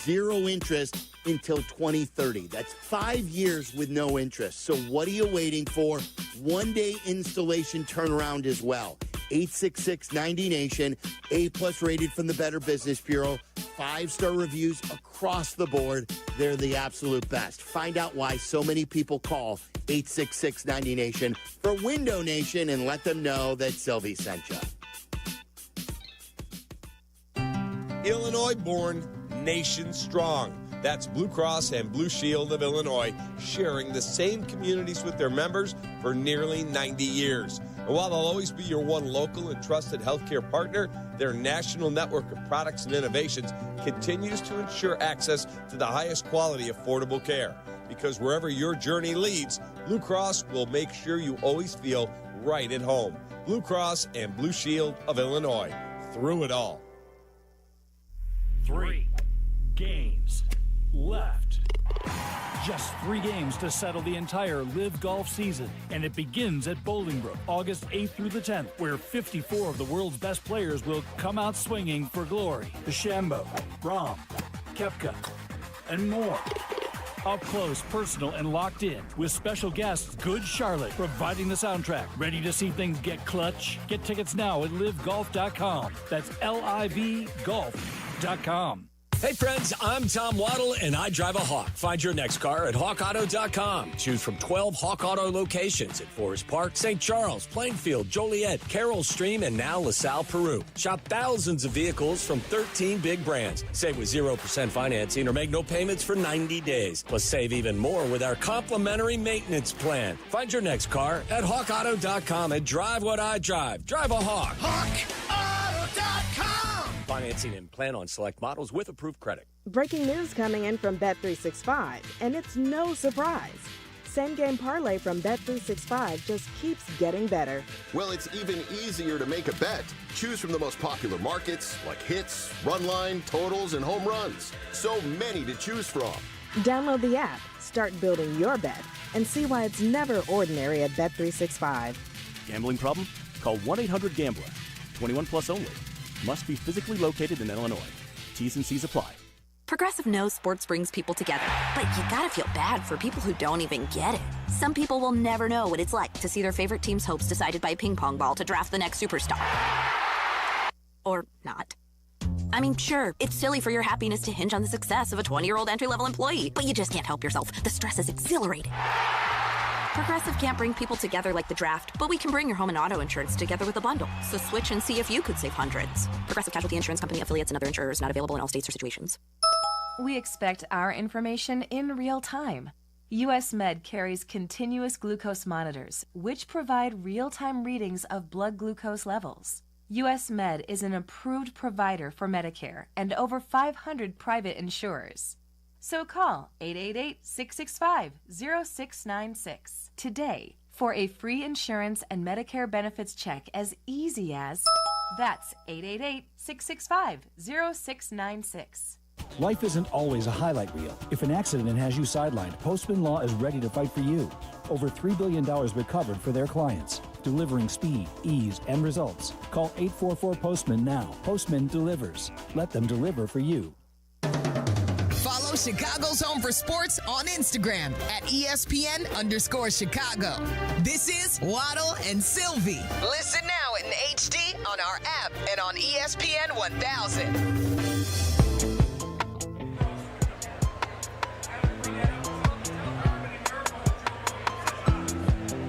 0 interest until 2030. That's 5 years with no interest. So what are you waiting for? 1-day installation turnaround as well. 866-90NATION, A+ rated from the Better Business Bureau, 5-star reviews across the board. They're the absolute best. Find out why so many people call 866-90NATION for Window Nation and let them know that Sylvie sent you. Illinois born, nation strong. That's Blue Cross and Blue Shield of Illinois, sharing the same communities with their members for nearly 90 years. And while they'll always be your one local and trusted healthcare partner, their national network of products and innovations continues to ensure access to the highest quality, affordable care. Because wherever your journey leads, Blue Cross will make sure you always feel right at home. Blue Cross and Blue Shield of Illinois, through it all. 3 games left. Just 3 games to settle the entire LIV Golf season, and it begins at Bolingbrook August 8th through the 10th, where 54 of the world's best players will come out swinging for glory. DeChambeau, Rahm, Koepka, and more. Up close, personal, and locked in with special guests Good Charlotte providing the soundtrack. Ready to see things get clutch? Get tickets now at livegolf.com. That's LIV golf.com. Hey friends, I'm Tom Waddle and I drive a Hawk. Find your next car at hawkauto.com. Choose from 12 Hawk Auto locations at Forest Park, St. Charles, Plainfield, Joliet, Carroll Stream, and now LaSalle, Peru. Shop thousands of vehicles from 13 big brands. Save with 0% financing or make no payments for 90 days. Plus save even more with our complimentary maintenance plan. Find your next car at hawkauto.com and drive what I drive. Drive a Hawk. HawkAuto.com. Financing and plan on select models with approved credit. Breaking news coming in from Bet365, and it's no surprise. Same game parlay from Bet365 just keeps getting better. Well, it's even easier to make a bet. Choose from the most popular markets like hits, run line, totals, and home runs. So many to choose from. Download the app, start building your bet, and see why it's never ordinary at Bet365. Gambling problem? Call 1-800-GAMBLER. 21 plus only. Must be physically located in Illinois. T's and C's apply. Progressive knows sports brings people together, but you gotta feel bad for people who don't even get it. Some people will never know what it's like to see their favorite team's hopes decided by a ping pong ball to draft the next superstar. Or not. I mean, sure, it's silly for your happiness to hinge on the success of a 20-year-old entry-level employee, but you just can't help yourself. The stress is exhilarating. Progressive can't bring people together like the draft, but we can bring your home and auto insurance together with a bundle. So switch and see if you could save hundreds. Progressive Casualty Insurance Company affiliates and other insurers not available in all states or situations. We expect our information in real time. US Med carries continuous glucose monitors, which provide real-time readings of blood glucose levels. US Med is an approved provider for Medicare and over 500 private insurers. So call 888-665-0696 today for a free insurance and Medicare benefits check as easy as... That's 888-665-0696. Life isn't always a highlight reel. If an accident has you sidelined, Postman Law is ready to fight for you. Over $3 billion recovered for their clients, delivering speed, ease, and results. Call 844-POSTMAN now. Postman delivers. Let them deliver for you. Follow Chicago's Home for Sports on Instagram at ESPN_Chicago. This is Waddle and Sylvie. Listen now in HD on our app and on ESPN 1000.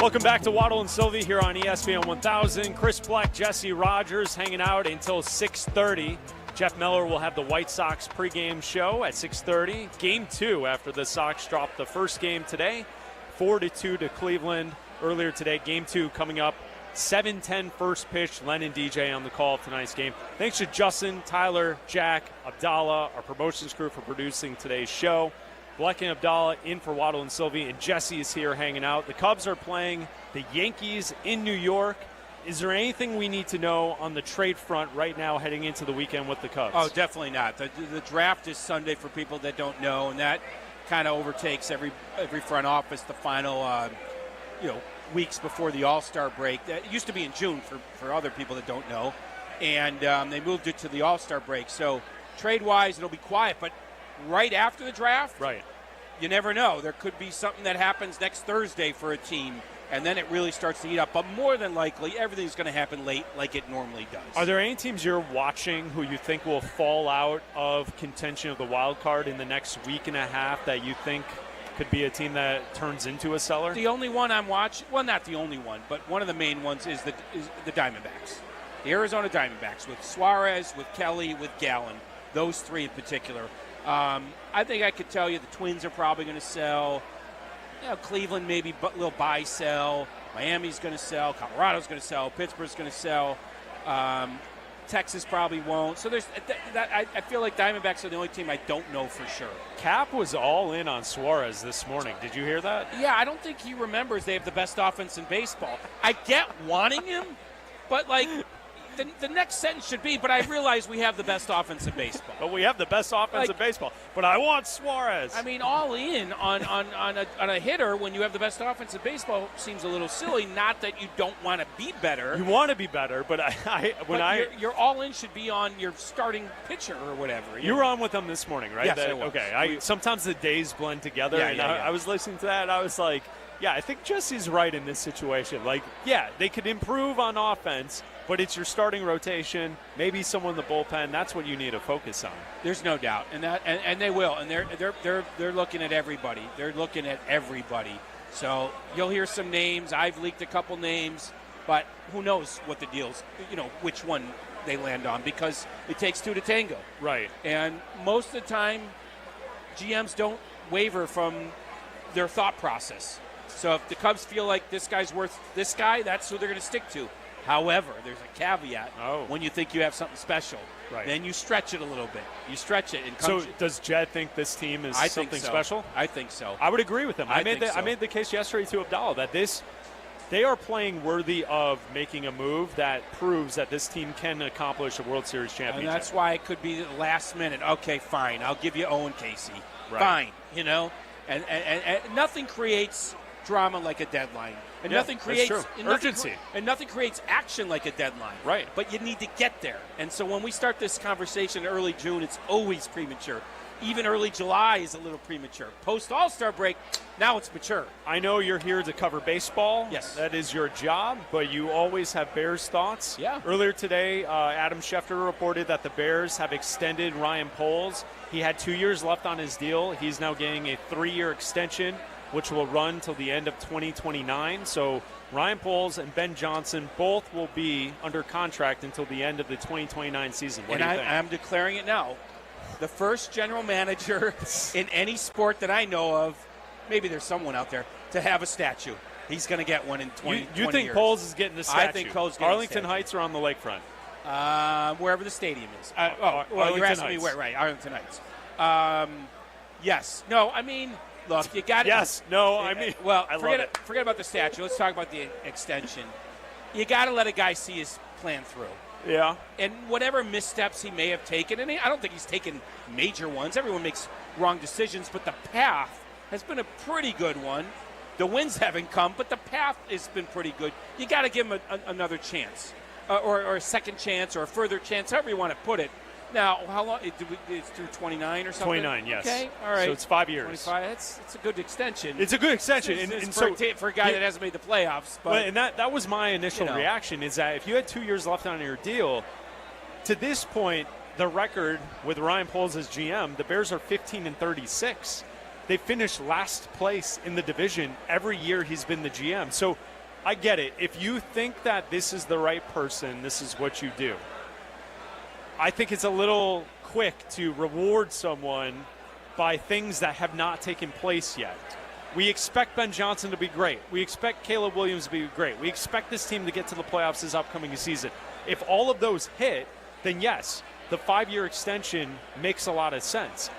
Welcome back to Waddle and Sylvie here on ESPN 1000. Chris Bleck, Jesse Rogers hanging out until 6:30. Jeff Miller will have the White Sox pregame show at 6:30. Game 2 after the Sox dropped the first game today, 4-2 to Cleveland earlier today. Game 2 coming up 7:10 first pitch. Len and DJ on the call of tonight's game. Thanks to Justin, Tyler, Jack, Abdalla, our promotions crew for producing today's show. Bleck and Abdalla in for Waddle and Sylvie, and Jesse is here hanging out. The Cubs are playing the Yankees in New York. Is there anything we need to know on the trade front right now heading into the weekend with the Cubs? Oh, definitely not. The draft is Sunday for people that don't know, and that kind of overtakes every front office the final weeks before the All-Star break. It used to be in June for other people that don't know, and they moved it to the All-Star break. So trade-wise, it'll be quiet, but right after the draft, right, you never know. There could be something that happens next Thursday for a team, and then it really starts to heat up. But more than likely, everything's going to happen late like it normally does. Are there any teams you're watching who you think will fall out of contention of the wild card in the next week and a half that you think could be a team that turns into a seller? The only one I'm watching, well, not the only one, but one of the main ones is the Diamondbacks. The Arizona Diamondbacks with Suarez, with Kelly, with Gallen. Those three in particular. I think I could tell you the Twins are probably going to sell. Cleveland maybe a little buy sell. Miami's going to sell. Colorado's going to sell. Pittsburgh's going to sell. Texas probably won't. So there's I feel like Diamondbacks are the only team I don't know for sure. Cap was all in on Suarez this morning. Did you hear that? Yeah, I don't think he remembers they have the best offense in baseball. I get wanting him, but like the next sentence should be, but I realize we have the best offense in baseball. But we have the best offense in baseball. But I want Suarez. I mean, all in on a hitter when you have the best offense in baseball seems a little silly. Not that you don't want to be better. You want to be better, but your all in should be on your starting pitcher or whatever. You were on with them this morning, right? Yes, I was. Okay. Sometimes the days blend together, Yeah. I was listening to that, and I was like, yeah, I think Jesse's right in this situation. Like, yeah, they could improve on offense, but it's your starting rotation, maybe someone in the bullpen. That's what you need to focus on. There's no doubt, and they will, and they're looking at everybody. They're looking at everybody. So you'll hear some names. I've leaked a couple names, but who knows what the deals, which one they land on, because it takes two to tango. Right. And most of the time, GMs don't waver from their thought process. So if the Cubs feel like this guy's worth this guy, that's who they're going to stick to. However, there's a caveat. When you think you have something special, then you stretch it a little bit. You stretch it. So does Jed think this team is something special? I think so. I would agree with him. I made the case yesterday to Abdalla that they are playing worthy of making a move that proves that this team can accomplish a World Series championship. And that's why it could be the last minute. Okay, fine. I'll give you Owen Casey. Right. Fine. And nothing creates drama like a deadline. And nothing creates urgency. And nothing creates action like a deadline. Right. But you need to get there. And so when we start this conversation in early June, it's always premature. Even early July is a little premature. Post All-Star break, now it's mature. I know you're here to cover baseball. Yes. That is your job, but you always have Bears thoughts. Yeah. Earlier today, Adam Schefter reported that the Bears have extended Ryan Poles. He had 2 years left on his deal. He's now getting a 3-year extension, which will run till the end of 2029. So Ryan Poles and Ben Johnson both will be under contract until the end of the 2029 season. What do you think? I'm declaring it now. The first general manager in any sport that I know of, maybe there's someone out there, to have a statue. He's going to get one in 20 years. You think Poles is getting the statue? I think Poles is getting Arlington Heights or on the lakefront? Wherever the stadium is. Arlington you're asking Heights. me where, right, Arlington Heights. Yes. No, I mean, look, you got to. Yes. No, I mean. Well, I love it. Forget about the statue. Let's talk about the extension. You got to let a guy see his plan through. Yeah. And whatever missteps he may have taken, and I don't think he's taken major ones. Everyone makes wrong decisions, but the path has been a pretty good one. The wins haven't come, but the path has been pretty good. You got to give him another chance, or a second chance, or a further chance, however you want to put it. Now, how long? It's through 29 or something? 29, yes. Okay, all right. So it's 5 years. 25. It's a good extension. It's a good extension. It's for a guy that hasn't made the playoffs. But, and that was my initial reaction, is that if you had 2 years left on your deal, to this point, the record with Ryan Poles as GM, the Bears are 15-36. They finished last place in the division every year he's been the GM. So I get it. If you think that this is the right person, this is what you do. I think it's a little quick to reward someone by things that have not taken place yet. We expect Ben Johnson to be great. We expect Caleb Williams to be great. We expect this team to get to the playoffs this upcoming season. If all of those hit, then yes, the 5-year extension makes a lot of sense.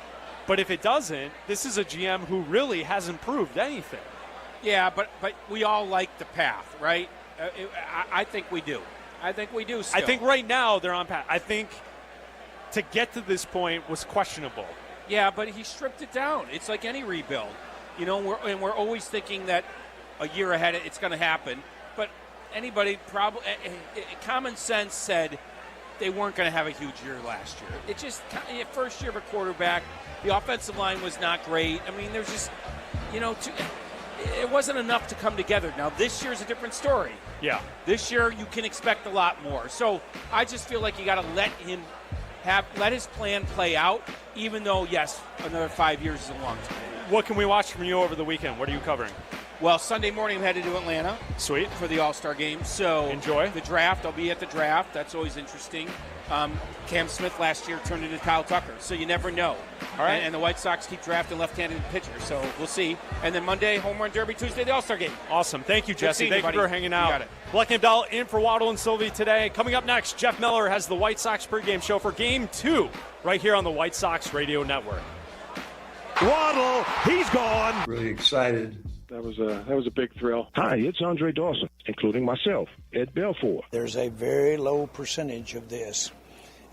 But if it doesn't, this is a GM who really hasn't proved anything. Yeah, but we all like the path, right? I think we do. I think we do still. I think right now they're on path. I think to get to this point was questionable. Yeah, but he stripped it down. It's like any rebuild. You know, we're always thinking that a year ahead it's going to happen. But anybody probably common sense said they weren't going to have a huge year last year. It just first year of a quarterback, the offensive line was not great. I mean, there's just it wasn't enough to come together. Now this year's a different story. Yeah. This year you can expect a lot more. So I just feel like you got to let his plan play out, even though, yes, another 5 years is a long time. What can we watch from you over the weekend? What are you covering? Well, Sunday morning I'm headed to Atlanta. Sweet. For the All-Star game. So enjoy. The draft, I'll be at the draft. That's always interesting. Cam Smith last year turned into Kyle Tucker, so you never know. All right. And the White Sox keep drafting left-handed pitchers, so we'll see. And then Monday, home run derby. Tuesday, the All-Star game. Awesome. Thank you, Jesse. Thank you for hanging out. You got it. Bleck and Abdalla in for Waddle and Sylvie today. Coming up next, Jeff Miller has the White Sox pregame show for Game 2 right here on the White Sox Radio Network. Waddle, he's gone. Really excited. That was a big thrill. Hi, it's Andre Dawson, including myself, Ed Belfour. There's a very low percentage of this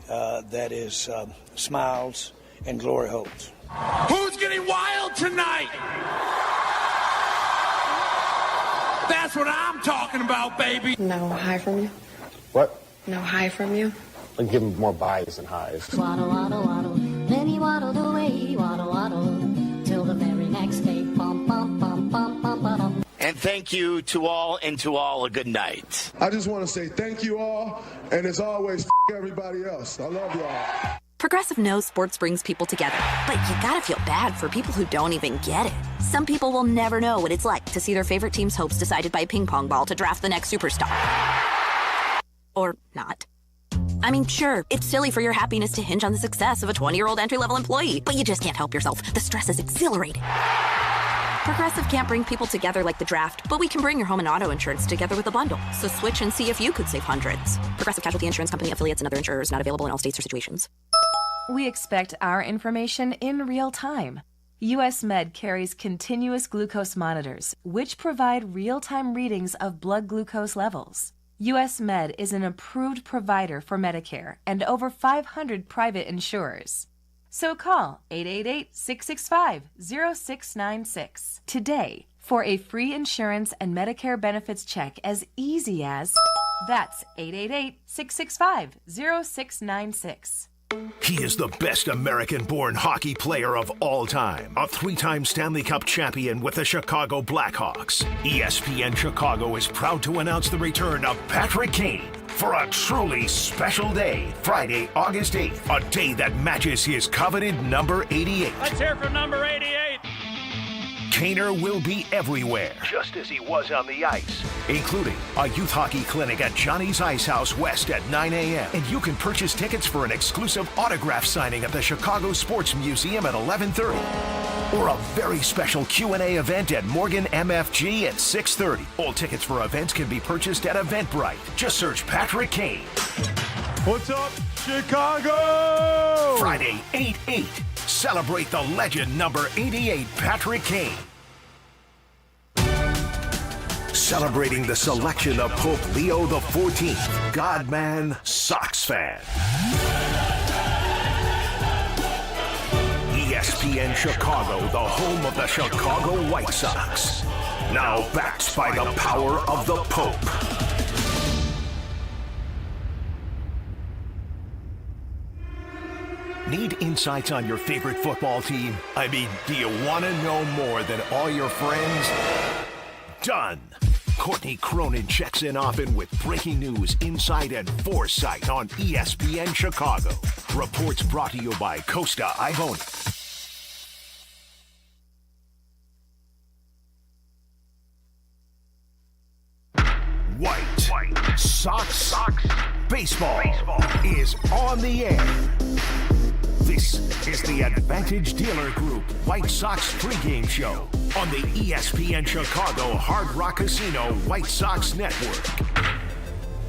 that is smiles and glory holes. Who's getting wild tonight? That's what I'm talking about, baby. No hi from you? What? No hi from you? I'll give him more buys than highs. Waddle, waddle, waddle. Then he waddled away, waddle, waddle, till the very next day. Bum, bum, bum, bum, bum, bum. And thank you to all, and to all a good night. I just want to say thank you all, and as always, everybody else. I love y'all. Progressive knows sports brings people together, but you gotta feel bad for people who don't even get it. Some people will never know what it's like to see their favorite team's hopes decided by a ping pong ball to draft the next superstar. Or not. I mean, sure, it's silly for your happiness to hinge on the success of a 20-year-old entry-level employee, but you just can't help yourself. The stress is exhilarating. Progressive can't bring people together like the draft, but we can bring your home and auto insurance together with a bundle. So switch and see if you could save hundreds. Progressive Casualty Insurance Company, affiliates, and other insurers not available in all states or situations. We expect our information in real time. US Med carries continuous glucose monitors, which provide real-time readings of blood glucose levels. US Med is an approved provider for Medicare and over 500 private insurers. So call 888-665-0696 today for a free insurance and Medicare benefits check as easy as... That's 888-665-0696. He is the best American-born hockey player of all time. A 3-time Stanley Cup champion with the Chicago Blackhawks. ESPN Chicago is proud to announce the return of Patrick Kane for a truly special day, Friday, August 8th, a day that matches his coveted number 88. Let's hear from number 88. Kaner will be everywhere, just as he was on the ice, including a youth hockey clinic at Johnny's Ice House West at 9 a.m. And you can purchase tickets for an exclusive autograph signing at the Chicago Sports Museum at 11:30. Or a very special Q&A event at Morgan MFG at 6:30. All tickets for events can be purchased at Eventbrite. Just search Patrick Kane. What's up, Chicago? Friday, 8/8. Celebrate the legend number 88, Patrick Kane. Celebrating the selection of Pope Leo XIV, Godman, Sox fan. ESPN Chicago, the home of the Chicago White Sox. Now backed by the power of the Pope. Need insights on your favorite football team? I mean, do you want to know more than all your friends? Done. Courtney Cronin checks in often with breaking news, insight, and foresight on ESPN Chicago. Reports brought to you by Costa Ivoni. White Sox baseball is on the air. This is the Advantage Dealer Group White Sox pregame show on the ESPN Chicago Hard Rock Casino White Sox Network.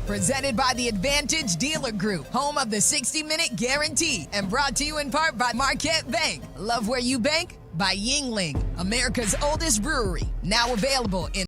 Presented by the Advantage Dealer Group, home of the 60-minute guarantee, and brought to you in part by Marquette Bank. Love where you bank? By Yingling, America's oldest brewery. Now available in